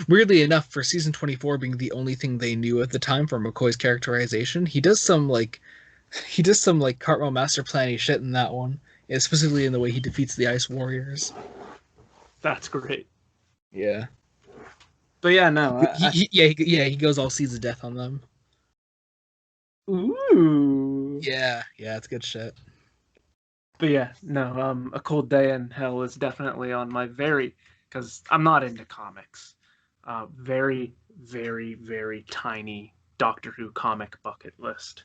weirdly enough, for season 24 being the only thing they knew at the time for McCoy's characterization, he does some Cartwheel master planning shit in that one, specifically in the way he defeats the Ice Warriors. That's great. Yeah. But yeah, no. He goes all seeds of death on them. Ooh. Yeah, it's good shit. But yeah, no. A Cold Day in Hell is definitely on my because I'm not into comics, very, very, very tiny Doctor Who comic bucket list.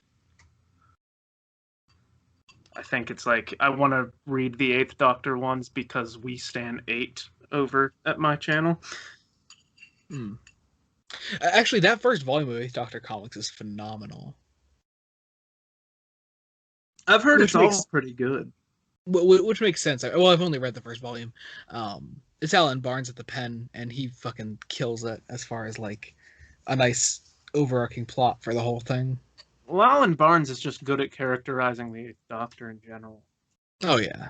I think it's like I want to read the Eighth Doctor ones because we stand 8 over at my channel. Actually, that first volume of Eighth Doctor comics is phenomenal. I've heard Which it's makes- all pretty good. Which makes sense. Well, I've only read the first volume. It's Alan Barnes at the pen, and he fucking kills it as far as like a nice overarching plot for the whole thing. Well, Alan Barnes is just good at characterizing the Eighth Doctor in general. Oh yeah.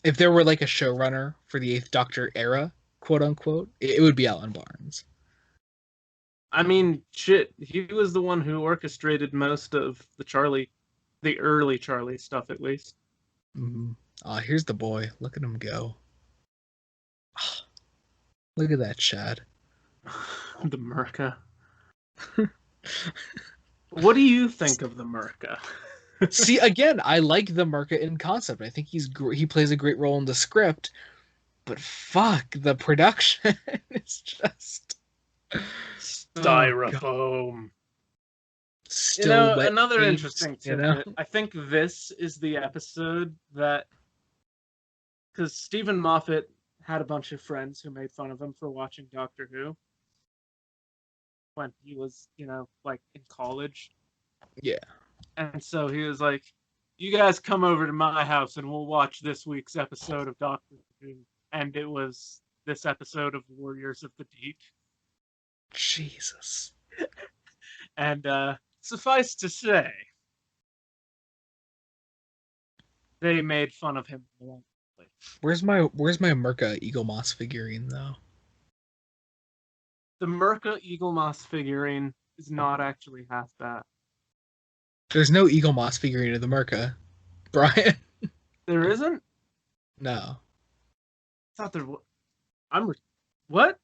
If there were like a showrunner for the Eighth Doctor era, quote unquote, it would be Alan Barnes. I mean, shit, he was the one who orchestrated most of the early Charlie stuff, at least. Mm-hmm. Here's the boy. Look at him go. Look at that Chad. The Merca. What do you think of the Merca? See, again, I like the Merca in concept. I think he plays a great role in the script, but fuck, the production is just Styrofoam. still wet another paint, interesting tidbit. I think this is the episode that, because Stephen Moffat had a bunch of friends who made fun of him for watching Doctor Who when he was, like in college. Yeah. And so he was like, "You guys come over to my house and we'll watch this week's episode of Doctor Who." And it was this episode of Warriors of the Deep. Jesus. And suffice to say, they made fun of him. Where's my Merca Eagle Moss figurine though? The Merca Eagle Moss figurine is not actually half bad. There's no Eagle Moss figurine of the Merca, Brian. There isn't? No. I thought there was. What?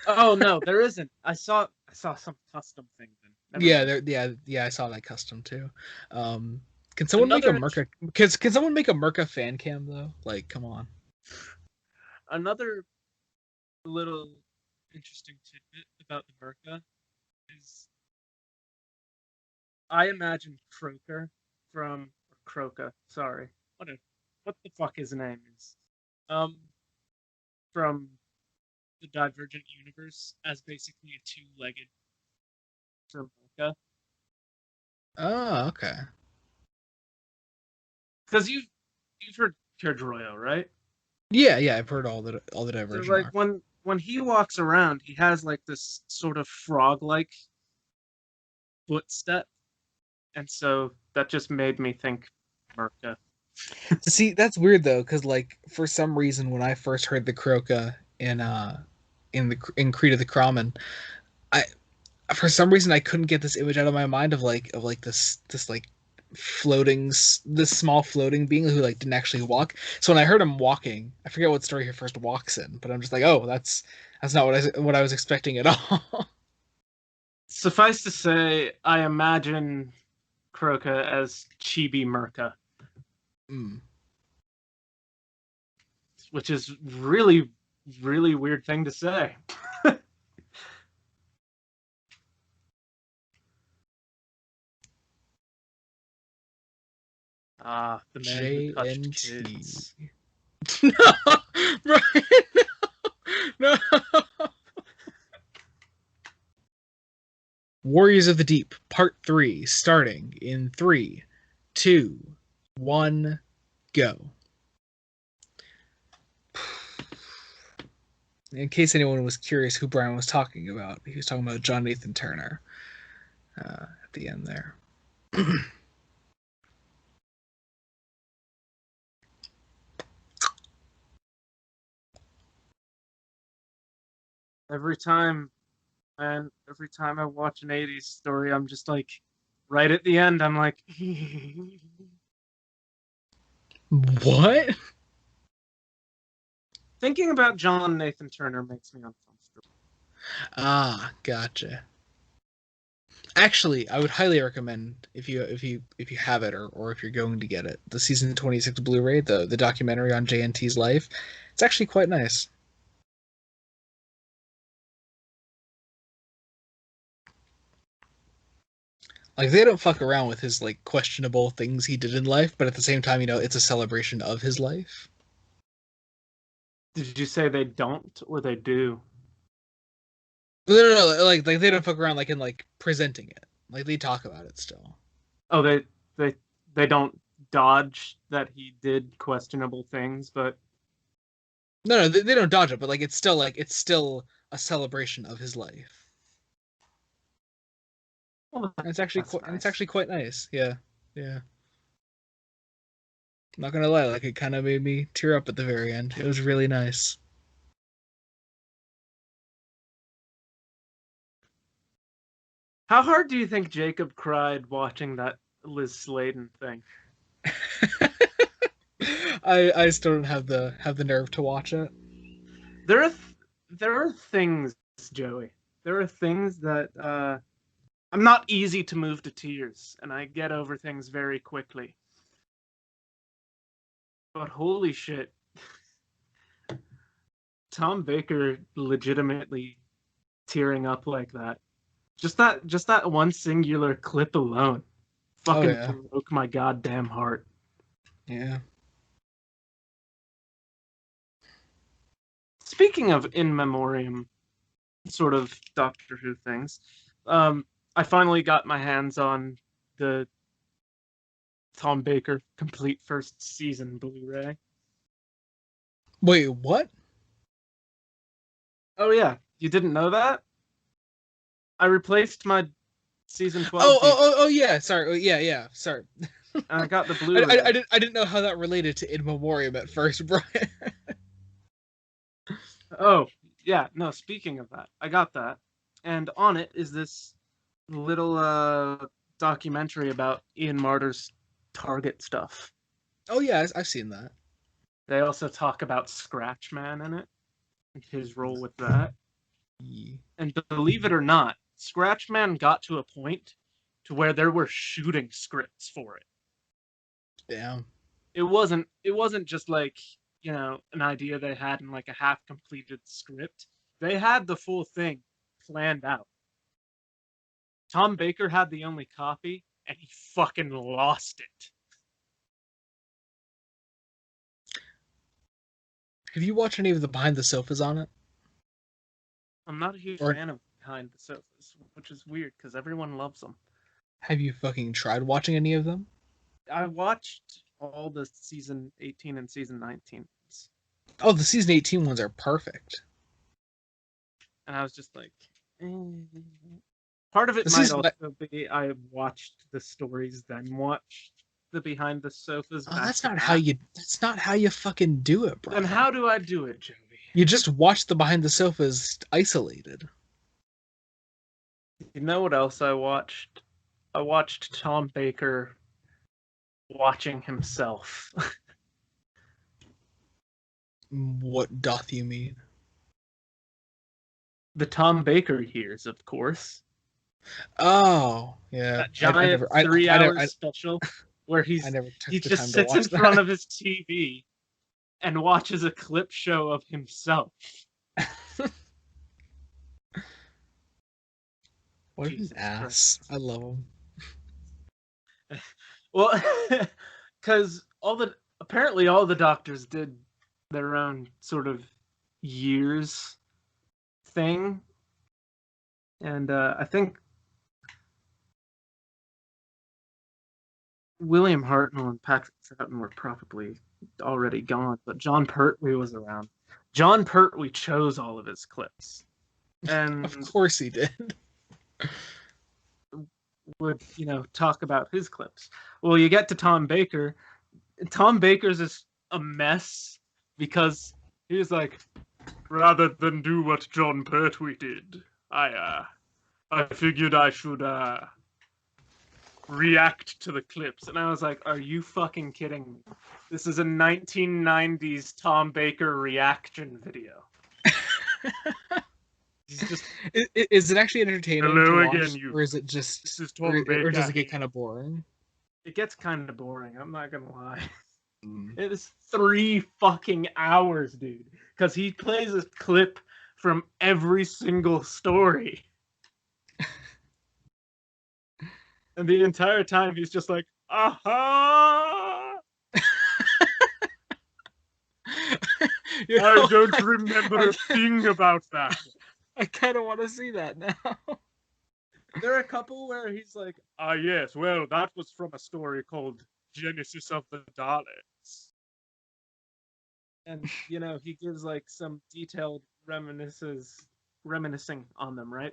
Oh no, there isn't. I saw some custom thing then. Yeah, I saw that custom too. Can someone make a Merca? Can someone make a Merca fan cam though? Like, come on. Another little interesting tidbit about the Merca is I imagine Croker sorry. What the fuck his name is. From the Divergent Universe as basically a two-legged Merca. Oh, okay. Because you've heard Kerdroyo, right? Yeah, I've heard all the Divergent. So like when he walks around, he has like this sort of frog-like footstep, and so that just made me think Merca. See, that's weird though, because like for some reason when I first heard the Croca in Creed of the Kramen, for some reason I couldn't get this image out of my mind of this like this small floating being who like didn't actually walk. So when I heard him walking, I forget what story he first walks in, but I'm just like, oh, that's not what I was expecting at all. Suffice to say, I imagine Croca as Chibi Merca. Which is really, really weird thing to say. The man who touched kids. No, Brian, no. Warriors of the Deep, Part 3, starting in 3, 2, 1, go. In case anyone was curious who Brian was talking about, he was talking about John Nathan Turner at the end there. Every time I watch an 80s story, I'm just like, right at the end, I'm like, what? Thinking about John Nathan Turner makes me uncomfortable. Ah, gotcha. Actually, I would highly recommend if you have it or if you're going to get it, the season 26 Blu-ray, the documentary on JNT's life. It's actually quite nice. Like they don't fuck around with his like questionable things he did in life, but at the same time, it's a celebration of his life. Did you say they don't or they do? No. Like they don't fuck around like in like presenting it. Like they talk about it still. Oh, they they don't dodge that he did questionable things, but No, they don't dodge it, but like it's still a celebration of his life. well, And it's actually that's quite, and it's nice. actually quite nice. Yeah, yeah. Not gonna lie, like it kind of made me tear up at the very end. It was really nice. How hard do you think Jacob cried watching that Liz Sladen thing? I still don't have the nerve to watch it. There are things, Joey. There are things that I'm not easy to move to tears, and I get over things very quickly. But holy shit, Tom Baker legitimately tearing up like that. Just that one singular clip alone Oh fucking yeah, broke my goddamn heart. yeah. Speaking of in memoriam sort of Doctor Who things, um, I finally got my hands on the Tom Baker complete first season Blu-ray. Wait, what? Oh yeah, you didn't know that? I replaced my season 12 Oh yeah. Sorry. Yeah. Sorry. and I got the I Blu-ray. didn't know how that related to In Memoriam at first, Brian. Oh, yeah, no, speaking of that, I got that. And on it is this little documentary about Ian Marter's Target stuff. Oh yeah, I've seen that. They also talk about Scratchman in it, and his role with that. Ye- And believe it or not, Scratchman got to a point to where there were shooting scripts for it. Damn. It wasn't just like, an idea they had in like a half completed script. They had the full thing planned out. Tom Baker had the only copy and he fucking lost it. Have you watched any of the behind the sofas on it? I'm not a huge Or fan of Behind the Sofas, which is weird because everyone loves them. have you fucking tried watching any of them? I watched all the season 18 and season 19, Oh, the season 18 ones are perfect. and I was just like, eh. Part of it The might season also be I watched the stories, then watched the Behind the Sofas Oh, back to back. that's not how you fucking do it, Then Brian. how do I do it, Joey? You just watch the behind the sofas isolated. You know what else I watched? I watched Tom Baker watching himself. What doth you mean? The Tom Baker years, of course. Oh, yeah. That giant 3 hour special where I he never took the just time to sits in watch front that. of his TV and watches a clip show of himself. What Jesus an ass. Christ. I love him. Well, because apparently all the doctors did their own sort of years thing, and I think William Hartnell and Patrick Troughton were probably already gone, but John Pertwee was around. John Pertwee chose all of his clips, and Of course he did. would talk about his clips. Well, you get to Tom Baker. Tom Baker's is a mess because he was like, rather than do what John Pertwee did, I figured I should react to the clips, and I was like, are you fucking kidding me? This is a 1990s Tom Baker reaction video. He's just, Is it actually entertaining hello to watch, again, you. or is it This just, is Tom Baker. or does it get kind of boring? It gets kind of boring. I'm not gonna lie. Mm. It is 3 fucking hours, dude. Because he plays a clip from every single story. And the entire time he's just like, aha! You I know, don't remember a thing about that. I kind of want to see that now. There are a couple where he's like, ah, yes, well, that was from a story called Genesis of the Daleks. And, you know, he gives like some detailed reminiscing on them, right?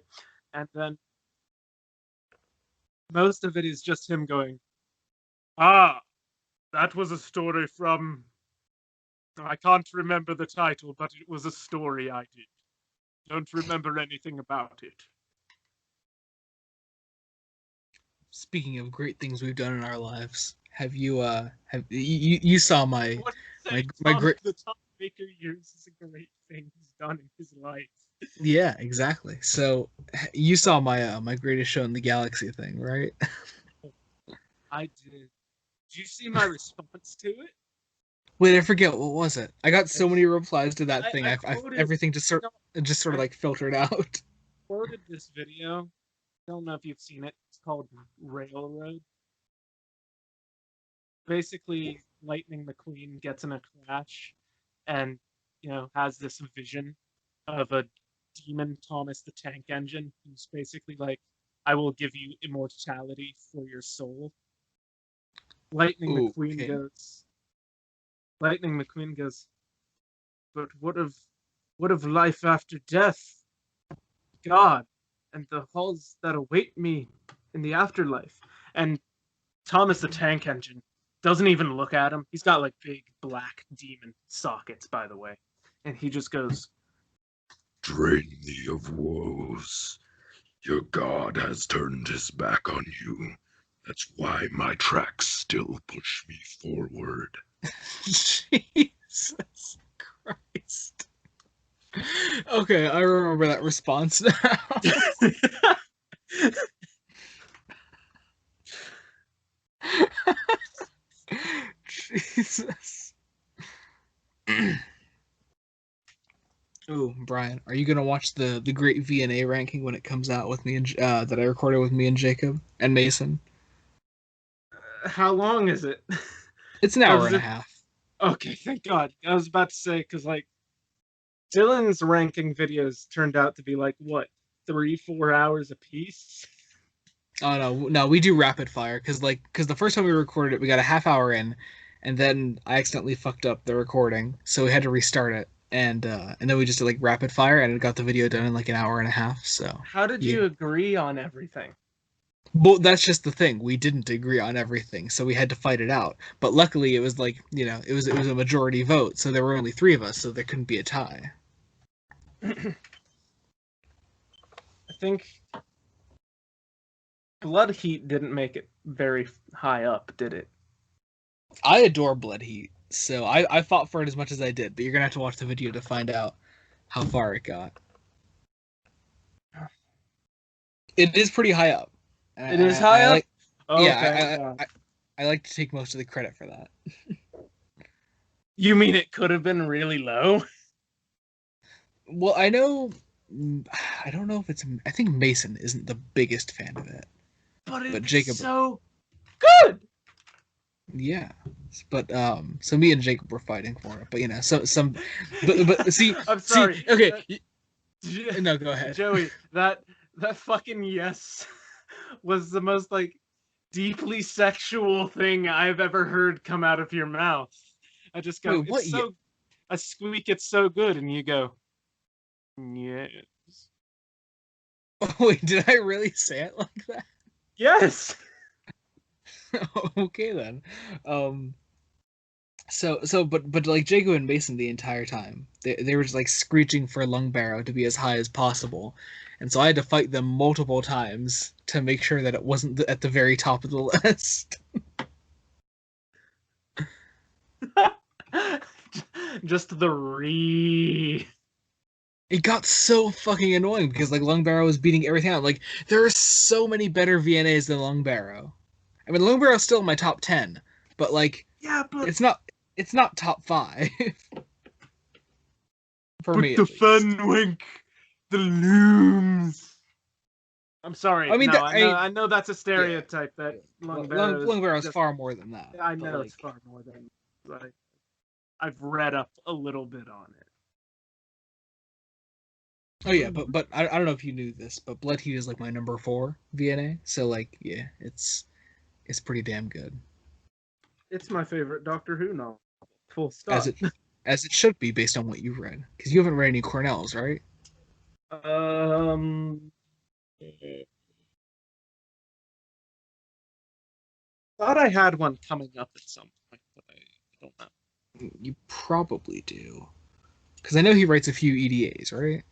And then most of it is just him going, ah, that was a story from. I can't remember the title, but it was a story I did. Don't remember anything about it. Speaking of great things we've done in our lives, have you saw my What my great the Tom Baker years is a great thing he's done in his life. yeah, exactly. So you saw my greatest show in the galaxy thing, right? I did. Did you see my response to it? Wait, I forget what was it. I got so many replies to that thing. I I quoted, everything just sort of I like filtered out. quoted this video. I don't know if you've seen it. It's called Railroad. Basically, Lightning McQueen gets in a crash and, you know, has this vision of a demon Thomas the Tank Engine who's basically like, I will give you immortality for your soul. Lightning Ooh, McQueen okay. goes, Lightning McQueen goes, but what of life after death? God, and the halls that await me in the afterlife. And Thomas the Tank Engine doesn't even look at him. He's got like big black demon sockets, by the way. And he just goes, Drain thee of woes. Your God has turned his back on you. That's why my tracks still push me forward. Jesus Christ. Okay, I remember that response now. Jesus. Ooh, Brian, are you gonna watch the great VNA ranking when it comes out with me and that I recorded with me and Jacob and Mason? how long is it? It's an hour and a half. Okay, thank God. I was about to say, because like Dylan's ranking videos turned out to be like, what, 3-4 hours a piece? Oh no, we do rapid fire because the first time we recorded it, we got a half hour in, and then I accidentally fucked up the recording, so we had to restart it, and then we just did like rapid fire, and it got the video done in like an hour and a half. So How did yeah, you agree on everything? but that's just the thing. We didn't agree on everything, so we had to fight it out. But luckily, it was like it was a majority vote, so there were only three of us, so there couldn't be a tie. I think Blood Heat didn't make it very high up, did it? I adore Blood Heat, so I fought for it as much as I did, but you're gonna have to watch the video to find out how far it got. It is pretty high up. It is high up? Like, yeah, Okay. I like to take most of the credit for that. You mean it could have been really low? Well, I know, I don't know if it's. I think Mason isn't the biggest fan of it, But it's Jacob, so good! yeah. But so me and Jacob were fighting for it, but but see, I'm sorry. see, okay, no, go ahead. Joey, that fucking yes was the most like deeply sexual thing I've ever heard come out of your mouth. I just go, Wait, what? it's so, I squeak, it's so good, and you go, yes. Wait, did I really say it like that? Yes! Okay then. But like Jacob and Mason the entire time, they were just like screeching for Lung Barrow to be as high as possible, and so I had to fight them multiple times to make sure that it wasn't at the very top of the list. Just the It got so fucking annoying because like Lung Barrow was beating everything out. Like there are so many better VNAs than Lung Barrow. I mean, Lung Barrow's still in my top 10, but like Yeah, but it's not top 5 for but me. the At least. Fenwick, the looms. I'm sorry. I mean, no, that, I know that's a stereotype that Lung Lungbarrow is Barrow is just. far more than that. I but, know like, it's far more than. Like, I've read up a little bit on it. oh yeah, but I don't know if you knew this, but Blood Heat is like my number 4 VNA. So like, yeah, it's pretty damn good, It's my favorite Doctor Who novel. Full as stop. it should be based on what you've read, because you haven't read any Cornells, right? Um, thought I had one coming up at some point, but I don't know. You probably do, because I know he writes a few EDAs, right?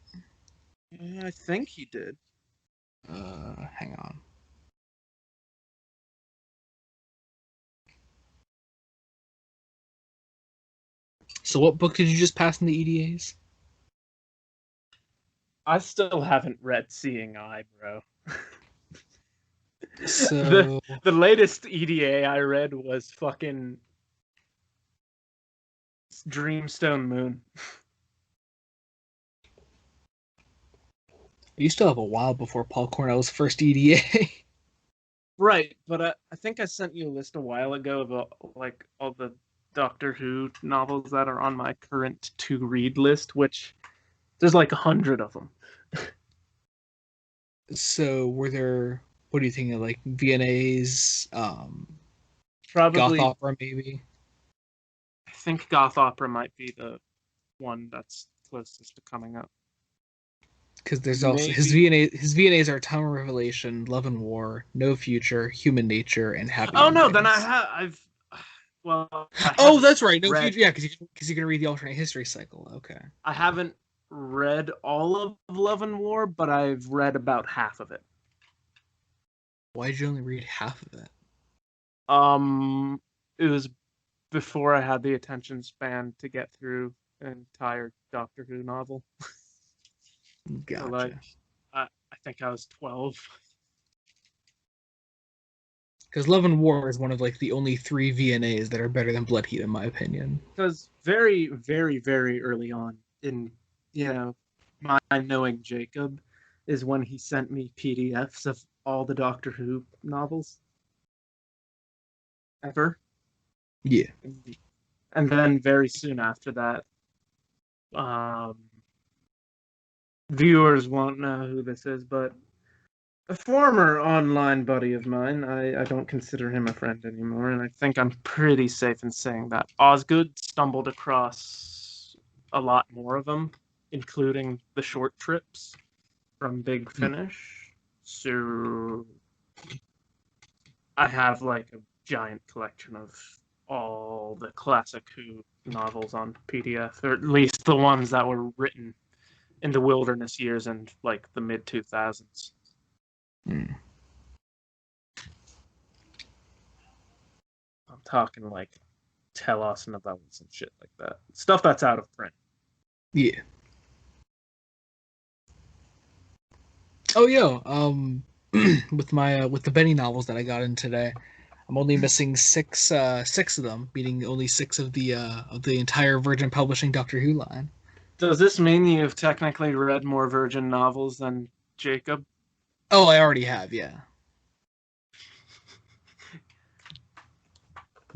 I think he did. Hang on. So what book did you just pass in the EDAs? I still haven't read Seeing Eye, bro. So the latest EDA I read was fucking Dreamstone Moon. you still have a while before Paul Cornell's first EDA. Right, but I think I sent you a list a while ago of like all the Doctor Who novels that are on my current to read list, which there's like 100 of them. So were there? What do you think of like VNA's? Goth Probably, opera, maybe? I think Goth Opera might be the one that's closest to coming up. Because there's also Maybe. his VNAs are Time of Revelation, Love and War, No Future, Human Nature, and Happy Oh no, then Endings. I've well, I Oh, haven't that's right. No read Future. Yeah, because you can read the alternate history cycle. Okay. I haven't read all of Love and War, but I've read about half of it. Why did you only read half of it? It was before I had the attention span to get through an entire Doctor Who novel. So like, Gotcha. I think I was 12. Because Love and War is one of like the only 3 VNAs that are better than Blood Heat, in my opinion. Because very, very, very early on in, my knowing Jacob is when he sent me PDFs of all the Doctor Who novels ever. Yeah. And then very soon after that, viewers won't know who this is, but a former online buddy of mine, I don't consider him a friend anymore, and I think I'm pretty safe in saying that Osgood stumbled across a lot more of them, including the short trips from Big Finish. So I have like a giant collection of all the classic Who novels on PDF, or at least the ones that were written in the wilderness years and like the mid 2000s. Mm. I'm talking like Telos novellas and shit like that. Stuff that's out of print. Yeah. Oh yeah. With the Benny novels that I got in today, I'm only missing six of them, meaning only 6 of the entire Virgin Publishing Doctor Who line. Does this mean you've technically read more Virgin novels than Jacob? Oh, I already have, yeah.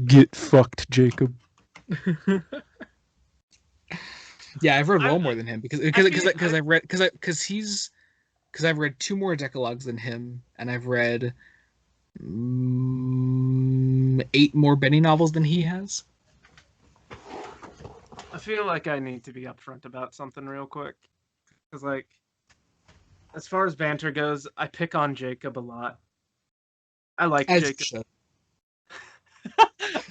Get fucked, Jacob. Yeah, I've read well I- more than him because I've read 2 more Decalogues than him, and I've read 8 more Benny novels than he has. I feel like I need to be upfront about something real quick. Because, like, as far as banter goes, I pick on Jacob a lot. I like As you Jacob. should.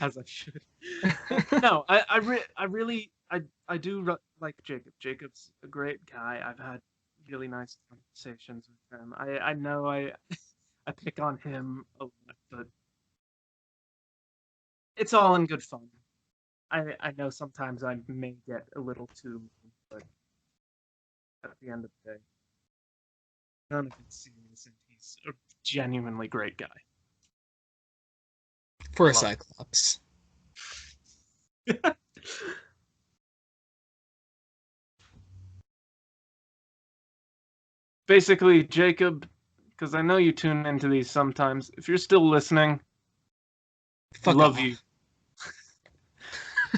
As I should. No, I do like Jacob. Jacob's a great guy. I've had really nice conversations with him. I know I pick on him a lot, but it's all in good fun. I know sometimes I may get a little too, but at the end of the day, none of it's serious, and he's a genuinely great guy. For I a love him. Cyclops. Basically, Jacob because I know you tune into these sometimes. If you're still listening, Fuck love off. you.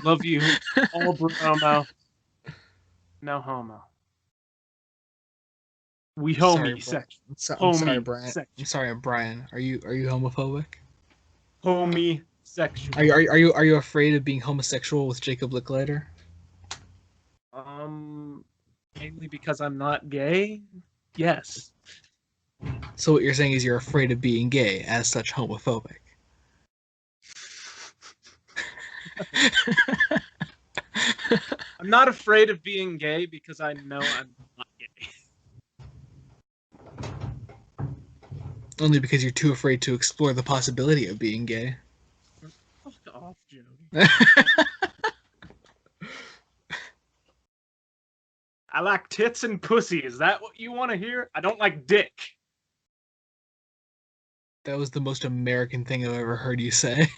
Love you. All bromo. No homo. We I'm sorry, homie Bri- section. I'm sorry, Homie Brian. I'm section. sorry, Brian. Are you homophobic? Homie section. Are you afraid of being homosexual with Jacob Licklider? Mainly because I'm not gay. Yes. So what you're saying is you're afraid of being gay, as such homophobic. I'm not afraid of being gay because I know I'm not gay. Only because you're too afraid to explore the possibility of being gay. Fuck off, Joey. I like tits and pussy. Is that what you want to hear? I don't like dick. That was the most American thing I've ever heard you say.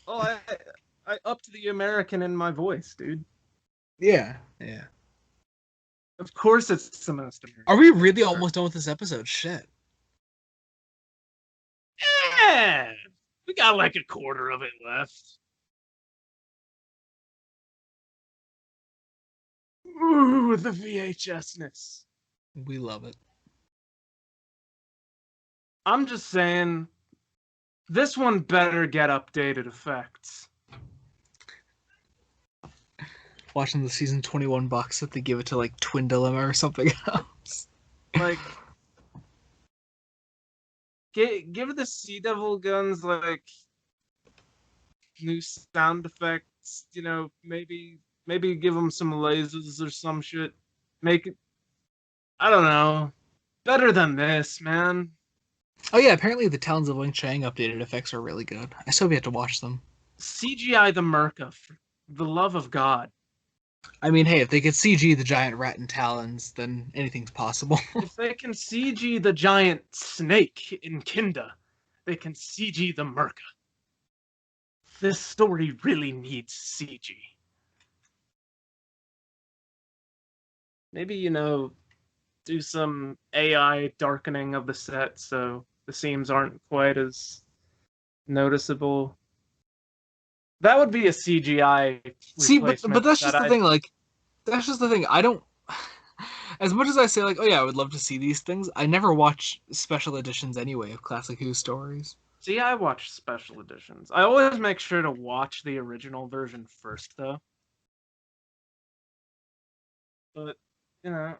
Oh, I upped the American in my voice, dude. Yeah. Of course it's the most American. Are we really almost done with this episode? Shit. Yeah! We got like a quarter of it left. Ooh, the VHS-ness. We love it. I'm just saying, this one better get updated effects. Watching the season 21 box set, they give it to like Twin Dilemma or something else. Like, give the Sea Devil guns like new sound effects. You know, maybe give them some lasers or some shit. Make it, I don't know, better than this, man. Oh yeah, apparently the Talons of Wing Chang updated effects are really good. I still have to watch them. CGI the Merca, for the love of God. I mean, hey, if they could CG the giant rat and talons, then anything's possible. If they can CG the giant snake in Kinda, they can CG the Merca. This story really needs CG. Maybe, you know, do some AI darkening of the set so the seams aren't quite as noticeable. That would be a CGI See, replacement. but that's just the thing. Like, that's just the thing. I don't. As much as I say, like, oh yeah, I would love to see these things. I never watch special editions anyway of Classic Who stories. See, I watch special editions. I always make sure to watch the original version first, though. But, you know,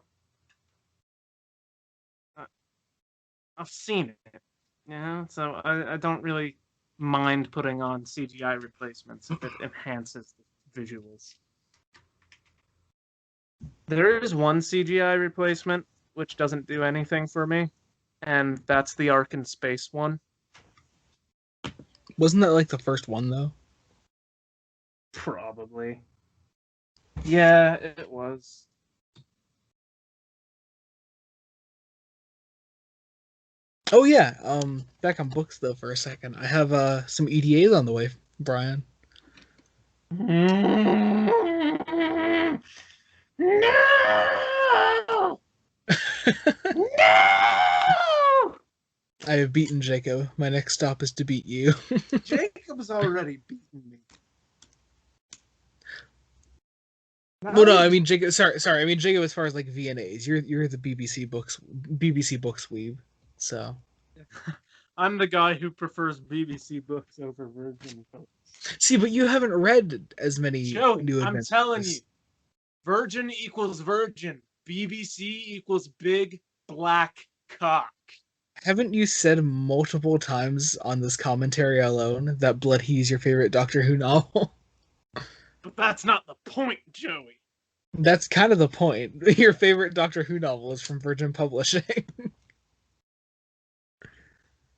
I've seen it, you know, so I don't really mind putting on CGI replacements if it enhances the visuals. There is one CGI replacement which doesn't do anything for me, and that's the Ark in Space one. Wasn't that like the first one though? Probably. Yeah, it was. Oh yeah. Back on books though for a second. I have some EDAs on the way, Brian. No! No! I have beaten Jacob. My next stop is to beat you. Jacob's already beaten me. Well, no, I mean Jacob. Sorry. I mean Jacob. As far as like VNAs, you're the BBC books weeb. So I'm the guy who prefers BBC books over Virgin books. see, but you haven't read as many Joey, new I'm adventures. telling you, Virgin equals Virgin. BBC equals big black cock. Haven't you said multiple times on this commentary alone that Blood He's your favorite Doctor Who novel? But that's not the point, Joey. That's kind of the point. Your favorite Doctor Who novel is from Virgin Publishing.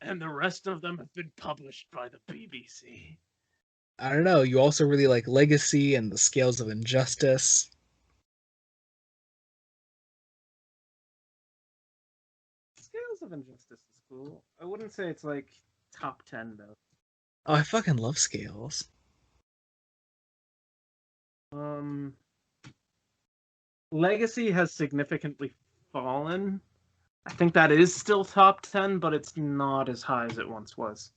And the rest of them have been published by the BBC. I don't know. You also really like Legacy and the Scales of Injustice. Scales of Injustice is cool. I wouldn't say it's like top 10 though. Oh, I fucking love Scales. Legacy has significantly fallen I think that is still top 10, but it's not as high as it once was.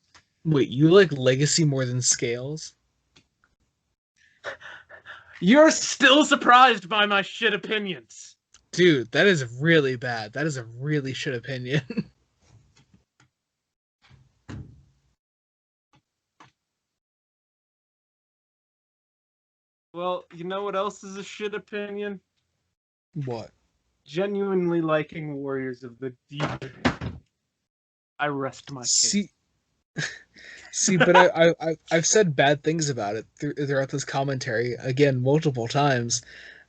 Wait, you like Legacy more than Scales? You're still surprised by my shit opinions. Dude, that is really bad. That is a really shit opinion. Well, you know what else is a shit opinion? What? Genuinely liking Warriors of the Deep. I rest my case. See, but I've said bad things about it throughout this commentary again multiple times.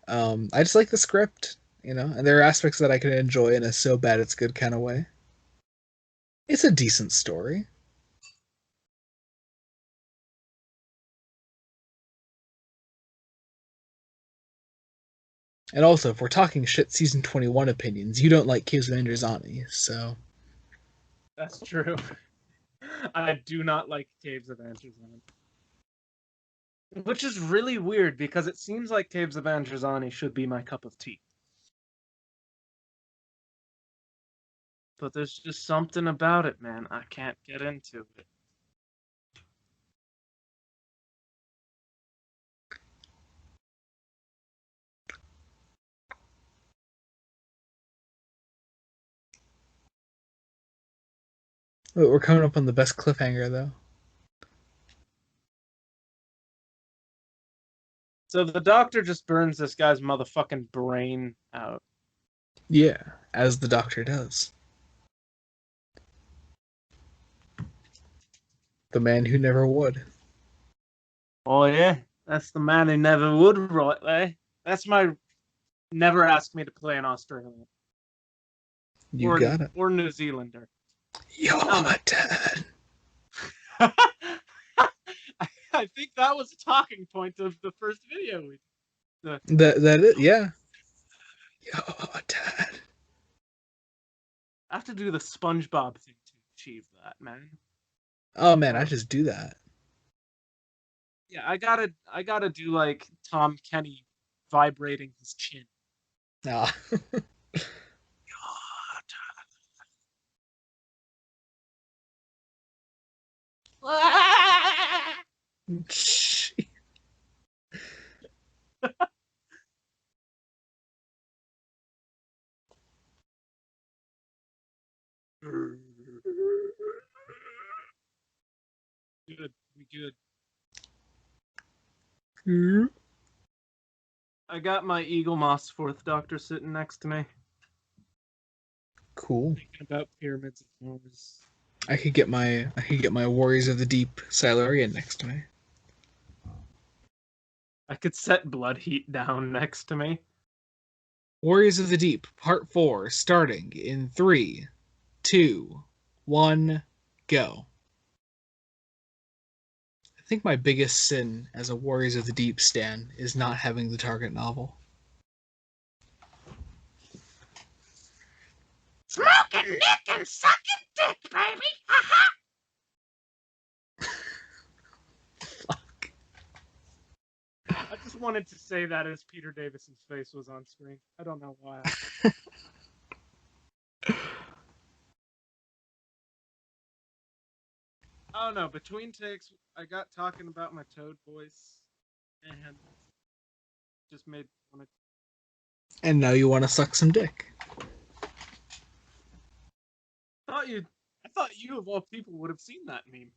I just like the script, and there are aspects that I can enjoy in a so bad it's good kind of way. It's a decent story. And also, if we're talking shit season 21 opinions, you don't like Caves of Androzani, so That's true. I do not like Caves of Androzani. Which is really weird because it seems like Caves of Androzani should be my cup of tea. But there's just something about it, man. I can't get into it. we're coming up on the best cliffhanger though. So the doctor just burns this guy's motherfucking brain out. Yeah, as the Doctor does. The man who never would. Oh yeah, that's the man who never would, right there. That's my never ask me to play an Australian. You got it. Or New Zealander. You're dead. I think that was a talking point of the first video. That is, yeah. You're dead. I have to do the SpongeBob thing to achieve that, man. Oh man, I just do that. Yeah, I gotta do like Tom Kenny vibrating his chin. Ah. Good, we good. Hmm? I got my Eagle Moss Fourth Doctor sitting next to me. Cool. Thinking about pyramids of Mars. I could get my Warriors of the Deep Silurian next to me. I could set Blood Heat down next to me. Warriors of the Deep, Part 4, starting in 3, 2, 1, go. I think my biggest sin as a Warriors of the Deep stan is not having the Target novel. Smoking, nicking, sucking dick, baby. Ha Fuck. I just wanted to say that as Peter Davison's face was on screen. I don't know why. I don't know. Between takes, I got talking about my Toad voice, and just made one. And now you want to suck some dick. I thought you of all people would have seen that meme.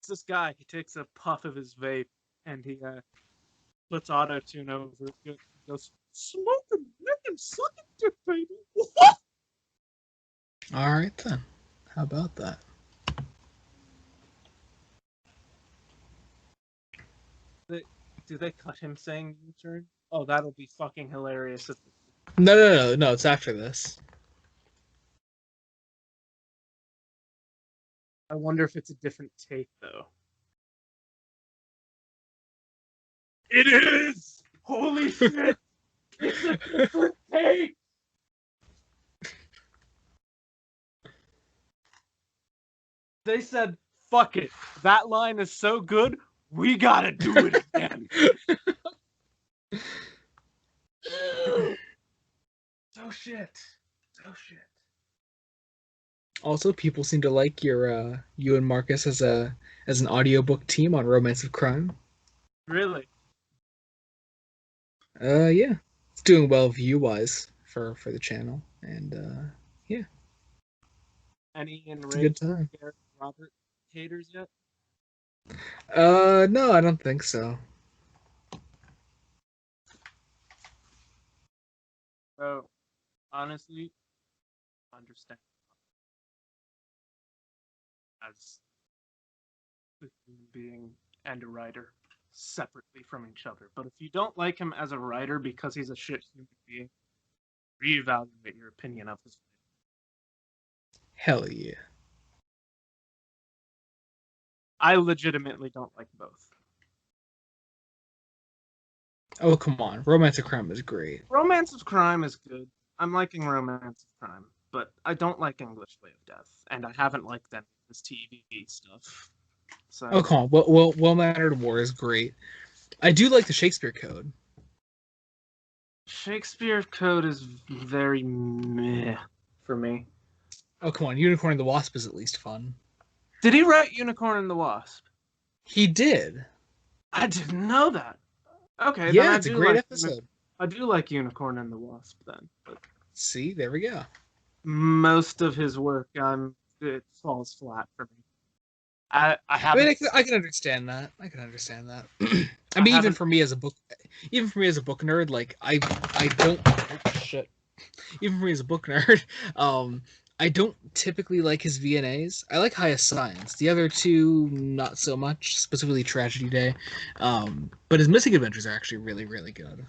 It's this guy. He takes a puff of his vape and he puts auto tune over it. He goes, smoking, licking, sucking dick, baby. All right then. How about that? Do they cut him saying U-turn? Oh, that'll be fucking hilarious. No. It's after this. I wonder if it's a different take, though. It is! Holy shit! It's a different take! They said, fuck it. That line is so good, we gotta do it again. So Oh shit. Oh shit. Also, people seem to like your you and Marcus as an audiobook team on Romance of Crime. Really? Yeah, it's doing well view-wise for the channel, and yeah, Any it's a good enraged time. Gareth Robert haters yet? No, I don't think so. So honestly, understand as a human being and a writer separately from each other. But if you don't like him as a writer because he's a shit human being, reevaluate your opinion of his. Hell yeah. I legitimately don't like both. Oh, come on. Romance of Crime is great. Romance of Crime is good. I'm liking Romance of Crime, but I don't like English Way of Death, and I haven't liked any of this TV stuff. So Oh, come on. Well-Mannered War is great. I do like the Shakespeare Code. Shakespeare Code is very meh for me. Oh, come on. Unicorn and the Wasp is at least fun. Did he write Unicorn and the Wasp? He did. I didn't know that. Okay, then Yeah, it's a great episode. I do like Unicorn and the Wasp then, but See, there we go. most of his work, it falls flat for me. I I haven't. mean, I can understand that. I can understand that. I I mean, even haven't- for me as a book nerd, like I don't oh, shit. Even for me as a book nerd, I don't typically like his VNAs. I like Highest Science. The other two, not so much. Specifically, Tragedy Day. But his Missing Adventures are actually really, really good.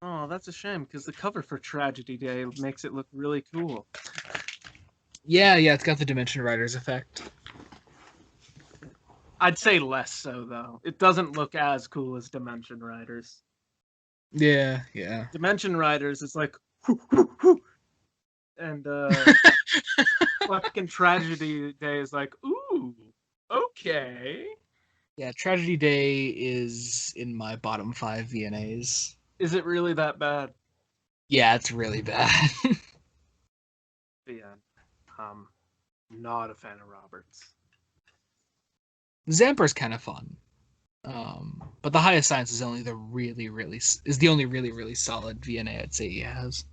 Oh, that's a shame because the cover for Tragedy Day makes it look really cool. Yeah, it's got the Dimension Riders effect. I'd say less so though. It doesn't look as cool as Dimension Riders. Yeah. Dimension Riders is like, and fucking Tragedy Day is like, ooh, okay. Yeah, Tragedy Day is in my bottom 5 VNAs. Is it really that bad? Yeah, it's really bad. But yeah, not a fan of Roberts. Zamper's kind of fun. But the Highest Science is only the only really, really solid VNA I'd say he has.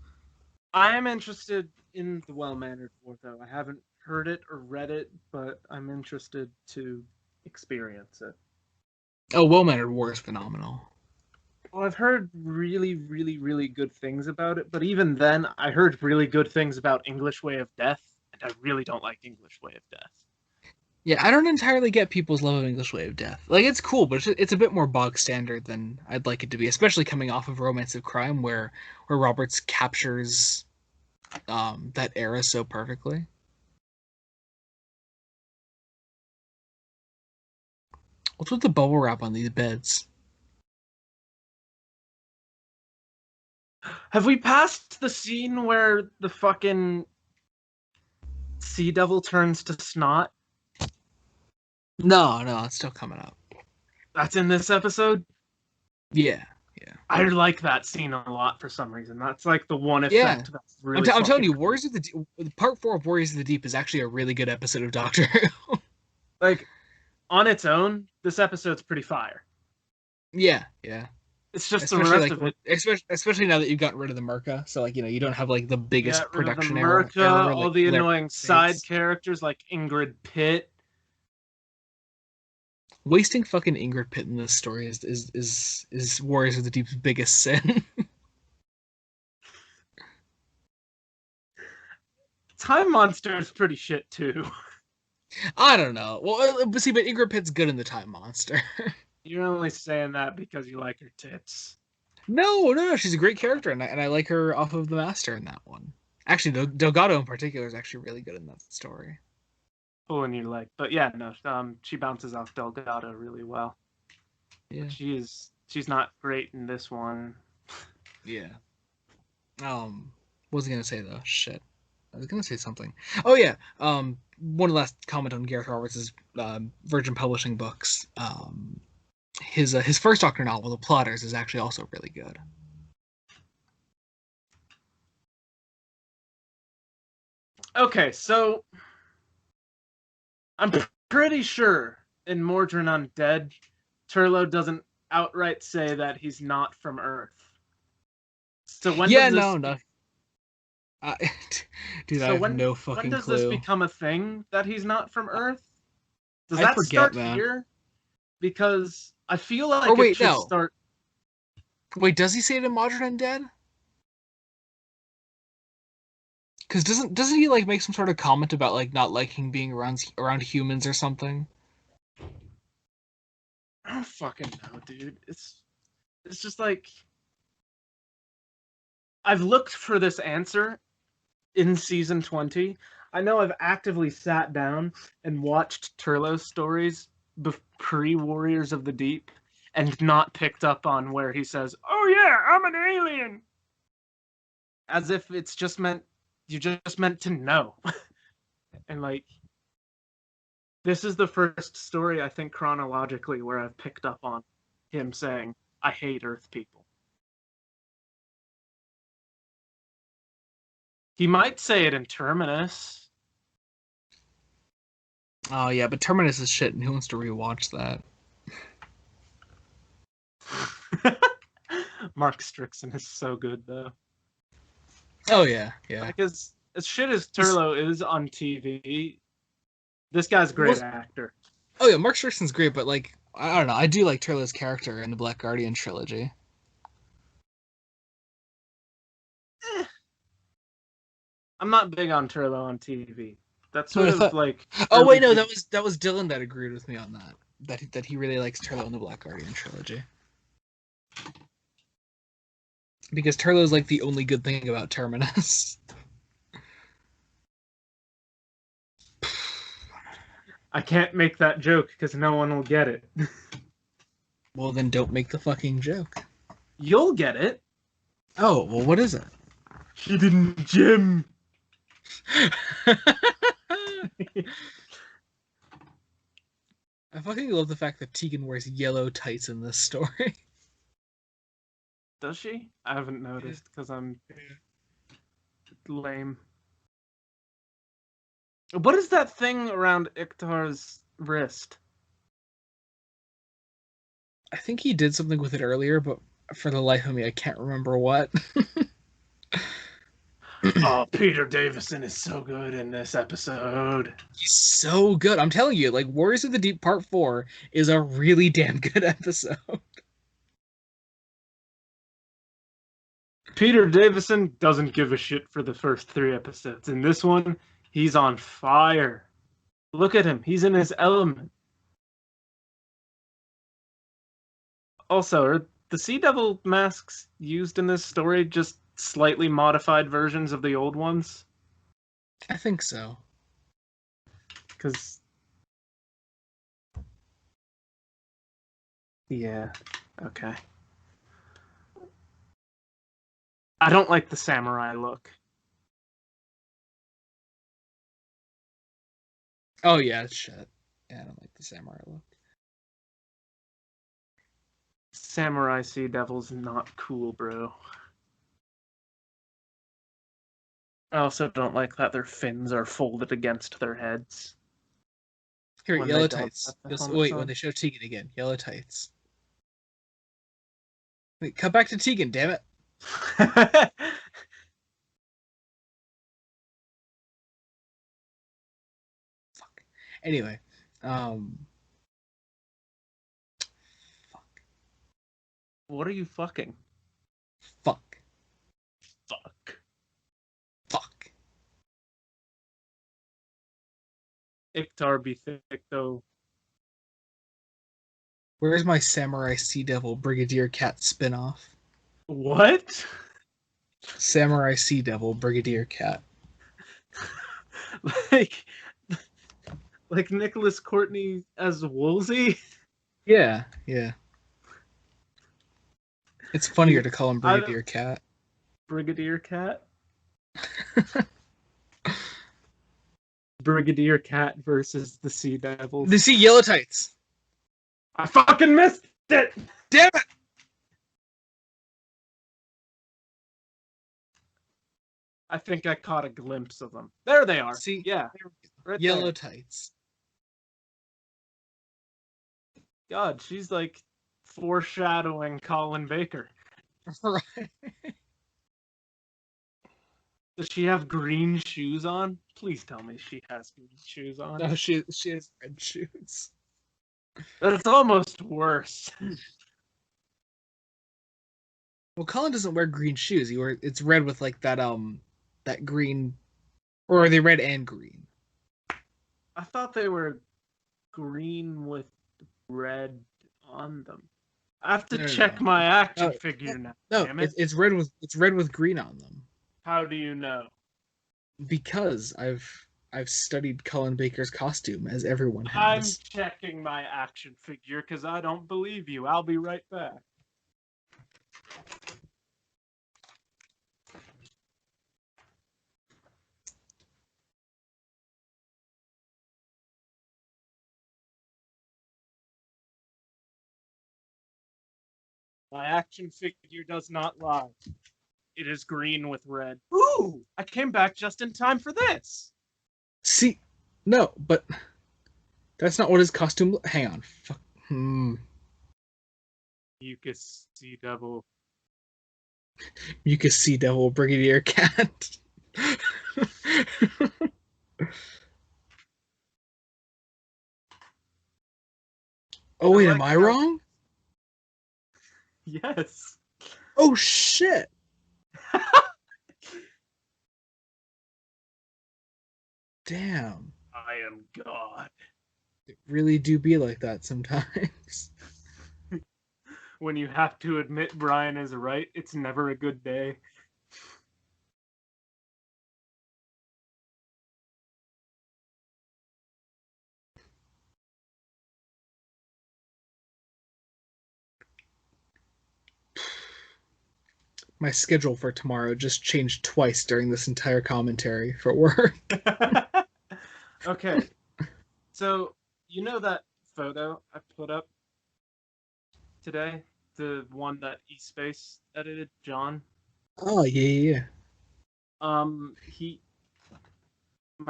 I am interested in the Well-Mannered War, though. I haven't heard it or read it, but I'm interested to experience it. Oh, Well-Mannered War is phenomenal. Well, I've heard really, really, really good things about it, but even then, I heard really good things about English Way of Death, and I really don't like English Way of Death. Yeah, I don't entirely get people's love of English Way of Death. Like, it's cool, but it's a bit more bog standard than I'd like it to be, especially coming off of Romance of Crime, where Roberts captures that era so perfectly. What's with the bubble wrap on these beds? Have we passed the scene where the fucking Sea Devil turns to snot? No, it's still coming up. That's in this episode? Yeah. I like that scene a lot for some reason. That's like the one effect Yeah. that's really I'm telling fucking you, Warriors of the Deep, Part 4 of Warriors of the Deep is actually a really good episode of Doctor Who. like on its own, this episode's pretty fire. Yeah. It's just Especially the rest like of it. especially now that you've gotten rid of the Merca, so like you don't have like the biggest Get rid of the production Merca, error, all like the Larry annoying side Bates. characters like Ingrid Pitt. Wasting fucking Ingrid Pitt in this story is Warriors of the Deep's biggest sin. Time Monster is pretty shit too. I don't know. Well, but Ingrid Pitt's good in the Time Monster. You're only saying that because you like her tits. No, she's a great character, and I like her off of the Master in that one. Actually, Delgado in particular is actually really good in that story. Pulling your leg. But yeah, no, she bounces off Delgado really well. Yeah. She's not great in this one. Yeah. What was I gonna say though? Shit. I was gonna say something. Oh yeah. One last comment on Gareth Roberts' Virgin Publishing books. His first Doctor novel, The Plotters, is actually also really good. Okay, so I'm pretty sure in Mordrin Undead, Turlo doesn't outright say that he's not from Earth. So when Yeah, does this? no. I, dude, I So have when no when fucking does this clue. become a thing that he's not from Earth? Does I that forget, start man. here? Because I feel Or like it wait, should no. start. Wait, does he say it in Modern Undead? Because doesn't he like make some sort of comment about like not liking being around humans or something? I don't fucking know, dude. It's just like I've looked for this answer in season 20. I know I've actively sat down and watched Turlo's stories pre Warriors of the Deep and not picked up on where he says, "Oh yeah, I'm an alien," as if it's just meant you just meant to know. And like this is the first story I think chronologically where I've picked up on him saying, "I hate Earth people." He might say it in Terminus. Oh yeah, but Terminus is shit, and who wants to rewatch that? Mark Strickson is so good though. Oh yeah, yeah. Like as shit as He's- Turlo is on TV, this guy's a great was- actor. Oh yeah, Mark Strickson's great, but like I don't know, I do like Turlo's character in the Black Guardian trilogy. Eh, I'm not big on Turlo on TV. That's So sort I of thought. like Oh wait, early no, kid- that was Dylan that agreed with me on that. That he really likes Turlo in the Black Guardian trilogy. Because Turlo's like the only good thing about Terminus. I can't make that joke because no one will get it. Well, then don't make the fucking joke. You'll get it. Oh, well, what is it? Hidden gem. I fucking love the fact that Tegan wears yellow tights in this story. Does she? I haven't noticed because I'm lame. What is that thing around Iktar's wrist? I think he did something with it earlier, but for the life of me, I can't remember what. Oh, Peter Davison is so good in this episode. He's so good. I'm telling you, like Warriors of the Deep Part 4 is a really damn good episode. Peter Davison doesn't give a shit for the first 3 episodes. In this one, he's on fire. Look at him. He's in his element. Also, are the Sea Devil masks used in this story just slightly modified versions of the old ones? I think so. Because. Yeah. Okay. I don't like the samurai look. Oh yeah, it's shit. Yeah, I don't like the samurai look. Samurai Sea Devil's not cool, bro. I also don't like that their fins are folded against their heads. Here, When yellow they don't tights. have the Yes, helmets wait, on. when they show Tegan again, yellow tights. Wait, cut back to Tegan, damn it. Fuck. Anyway, fuck, What are you fucking? fuck, Fuck. fuck. Iktar be thick though. Where's my Samurai Sea Devil Brigadier Cat spinoff? What? Samurai Sea Devil Brigadier Cat. like like Nicholas Courtney as Woolsey? Yeah, yeah. It's funnier You- to call him I don't- Brigadier Cat. Brigadier Cat? Brigadier Cat versus the Sea Devils. They see yellow tights. I fucking missed it! Damn it! I think I caught a glimpse of them. There they are. See, Yeah, right yellow there. tights. God, she's like foreshadowing Colin Baker. Right. Does she have green shoes on? Please tell me she has green shoes on. No, she has red shoes. That's almost worse. Well, Colin doesn't wear green shoes. It's red with like that green, or are they red and green? I thought they were green with red on them. I have to No, no, check no. my action No, figure now. No, Damn it. it's red with green on them. How do you know? Because I've studied Colin Baker's costume, as everyone I'm has. checking my action figure because I don't believe you. I'll be right back. My action figure does not lie. It is green with red. Ooh! I came back just in time for this. See, no, but that's not what his costume. Hang on, fuck. Mucus Sea Devil. Mucus Sea Devil Brigadier Cat. Oh wait, am I wrong? Yes. Oh shit! Damn, I am God. it really do be like that sometimes. When you have to admit Brian is right, it's never a good day. My schedule for tomorrow just changed twice during this entire commentary for work. Okay. So, you know that photo I put up today? The one that eSpace edited, John? Oh yeah. My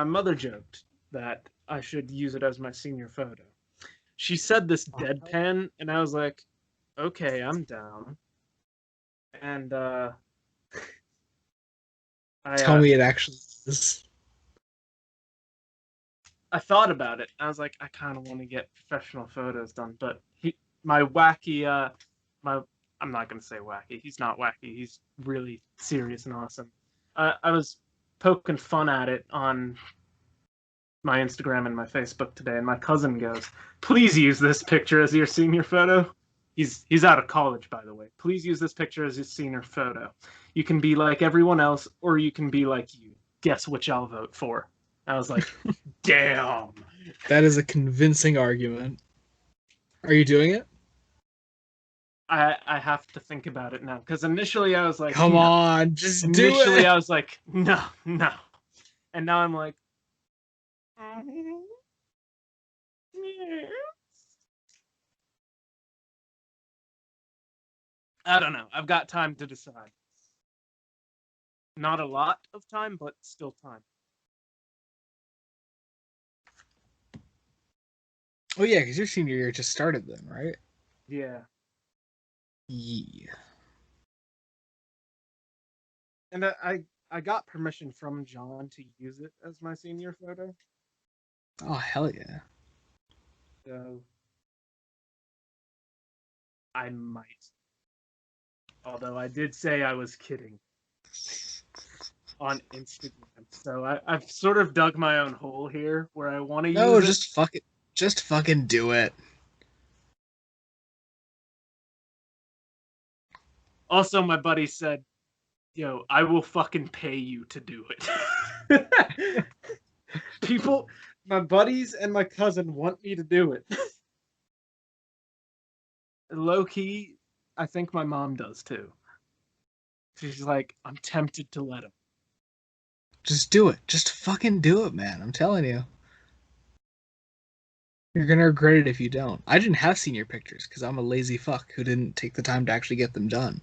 mother joked that I should use it as my senior photo. She said this deadpan, and I was like, okay, I'm down. And Tell me it actually is. I thought about it. I was like, I kind of want to get professional photos done, but my wacky, I'm not gonna say wacky. He's not wacky. He's really serious and awesome. I was poking fun at it on my Instagram and my Facebook today, and my cousin goes, "Please use this picture as your senior photo." He's out of college, by the way. Please use this picture as your senior photo. You can be like everyone else, or you can be like you. Guess which I'll vote for. I was like, damn. That is a convincing argument. Are you doing it? I have to think about it now because initially I was like, Come no. on, just Initially do it. I was like, no, and now I'm like, I don't know. I've got time to decide. Not a lot of time, but still time. Oh yeah, because your senior year just started then, right? Yeah. Yeah. And I got permission from John to use it as my senior photo. Oh hell yeah. So I might. Although I did say I was kidding on Instagram. So I've sort of dug my own hole here where I want to No, use just fuck it. Just fucking do it. Also, my buddy said, yo, I will fucking pay you to do it. People, my buddies and my cousin want me to do it. Low key, I think my mom does too. She's like, I'm tempted to let him. Just do it. Just fucking do it, man. I'm telling you. You're gonna regret it if you don't. I didn't have senior pictures because I'm a lazy fuck who didn't take the time to actually get them done.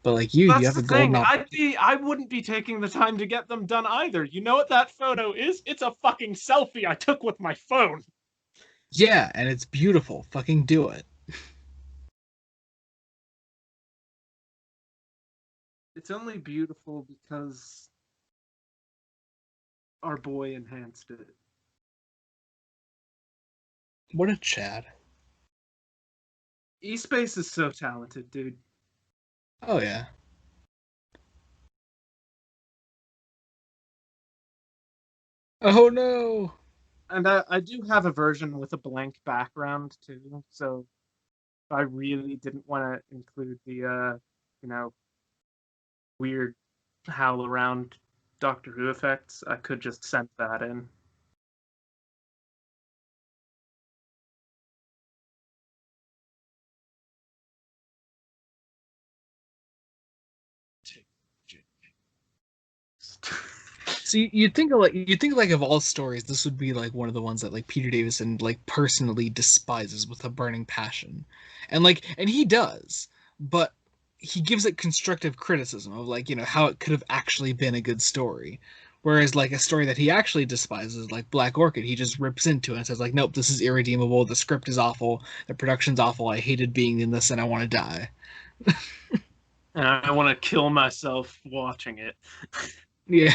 But like you That's have the a golden thing. I wouldn't be taking the time to get them done either. You know what that photo is? It's a fucking selfie I took with my phone. Yeah, and it's beautiful. Fucking do it. It's only beautiful because our boy enhanced it. What a Chad. eSpace is so talented, dude. Oh yeah. Oh no. And I do have a version with a blank background too, so if I really didn't want to include the weird howl around Doctor Who effects, I could just send that in. So you'd think like of all stories, this would be like one of the ones that like Peter Davison like personally despises with a burning passion, and he does, but he gives it constructive criticism of like how it could have actually been a good story, whereas like a story that he actually despises like Black Orchid, he just rips into it and says like, nope, this is irredeemable, the script is awful, the production's awful, I hated being in this and I want to die. And I want to kill myself watching it. Yeah.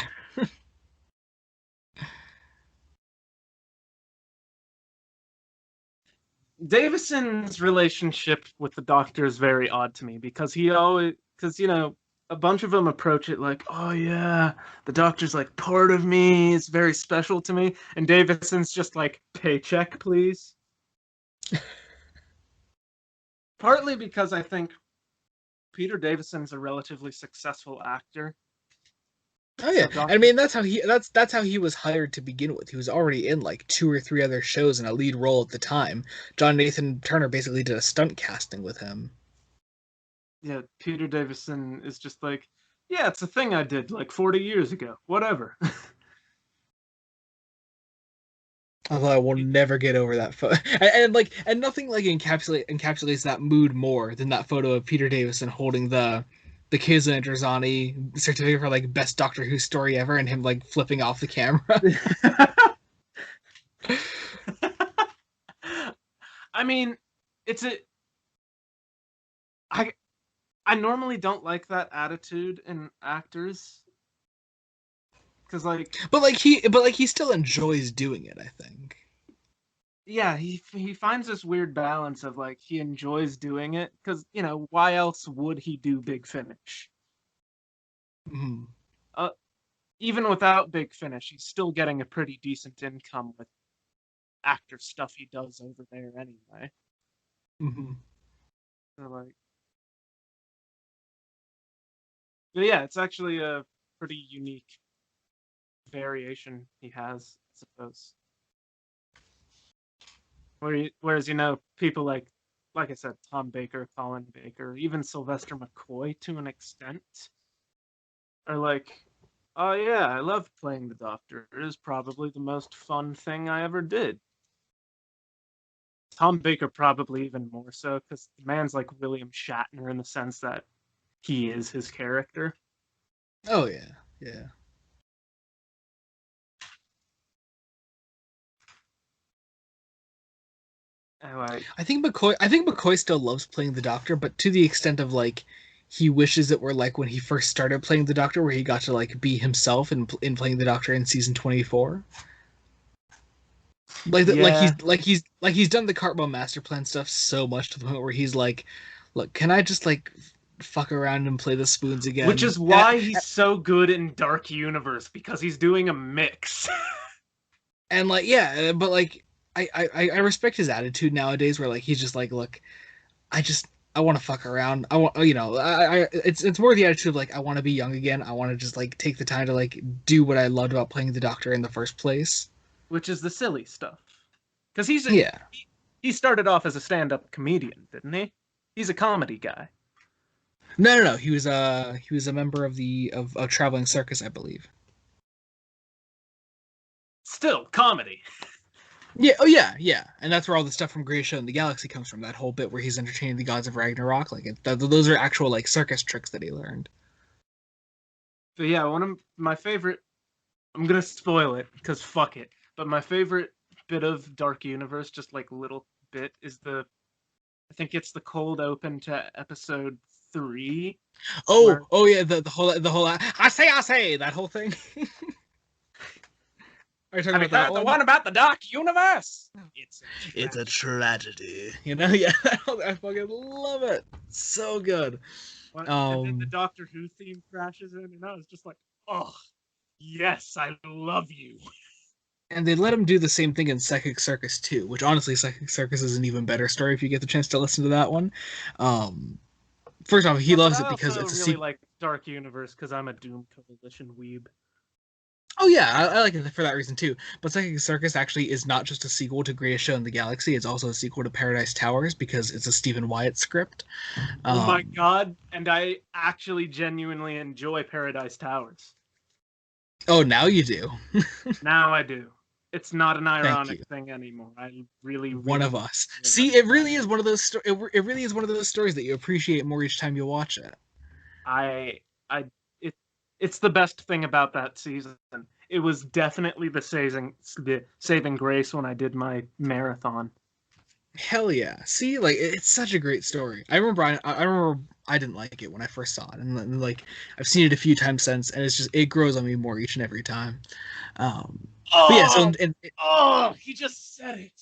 Davison's relationship with the Doctor is very odd to me because a bunch of them approach it like, oh yeah, the Doctor's like part of me, it's very special to me, and Davison's just like, paycheck, please. Partly because I think Peter Davison's a relatively successful actor. Oh yeah, So I mean that's how he was hired to begin with. He was already in like 2 or 3 other shows in a lead role at the time. John Nathan Turner basically did a stunt casting with him. Yeah, Peter Davison is just like, yeah, it's a thing I did like 40 years ago. Whatever. Although I will never get over that photo, and nothing like encapsulates that mood more than that photo of Peter Davison holding the Keizo Androzani certificate for like best Doctor Who story ever, and him like flipping off the camera. I mean, it's a I I normally don't like that attitude in actors because But he still enjoys doing it, I think. yeah, he finds this weird balance of like he enjoys doing it because why else would he do Big Finish? Mhm. Uh, Even without Big Finish, he's still getting a pretty decent income with actor stuff he does over there anyway. Mhm. So like, but yeah, it's actually a pretty unique variation he has, I suppose. Whereas people like I said, Tom Baker, Colin Baker, even Sylvester McCoy to an extent, are like, oh yeah, I love playing the Doctor. It is probably the most fun thing I ever did. Tom Baker probably even more so because the man's like William Shatner in the sense that he is his character. Oh yeah, yeah. Anyway, I think McCoy still loves playing the Doctor, but to the extent of like he wishes it were like when he first started playing the Doctor, where he got to like be himself in playing the Doctor in season 24. Like that, yeah, like he's done the Cartwheel master plan stuff so much to the point where he's like, look, can I just like fuck around and play the spoons which again? is why he's so good in Dark Universe because he's doing a mix. And like yeah, but like I respect his attitude nowadays, where like he's just like, look, I just I want to fuck around. I want it's more the attitude of like I want to be young again. I want to just like take the time to like do what I loved about playing the Doctor in the first place. Which is the silly stuff. Because Yeah. he started off as a stand-up comedian, didn't he? He's a comedy guy. No. He was a member of of Traveling Circus, I believe. Still comedy. Yeah, oh yeah, and that's where all the stuff from Greatest Show in the Galaxy comes from. That whole bit where he's entertaining the gods of Ragnarok, like those are actual like circus tricks that he learned. But yeah, one of my favorite. I'm gonna spoil it because fuck it. But my favorite bit of Dark Universe, just like little bit, is I think it's the cold open to episode 3. Where- Oh yeah, the whole I say that whole thing. Are you talking about that one? about the Dark Universe? It's a tragedy. You know, yeah, I fucking love it. So good. And then the Doctor Who theme crashes in, and I was just like, oh, yes, I love you. And they let him do the same thing in Psychic Circus too, which honestly, Psychic Circus is an even better story if you get the chance to listen to that one. First off, he loves it because it's a really like Dark Universe because I'm a Doom Coalition weeb. Oh yeah, I like it for that reason too. But Psychic Circus actually is not just a sequel to Greatest Show in the Galaxy; it's also a sequel to Paradise Towers because it's a Stephen Wyatt script. Oh my god! And I actually genuinely enjoy Paradise Towers. Oh, now you do. Now I do. It's not an you. ironic thing anymore. I really One of us. See, it really is one of those. It really is one of those stories that you appreciate more each time you watch it. It's the best thing about that season. It was definitely the saving grace when I did my marathon. Hell yeah! See, like it's such a great story. I remember I didn't like it when I first saw it, and like I've seen it a few times since, and it grows on me more each and every time. But yeah, so Oh, he just said it.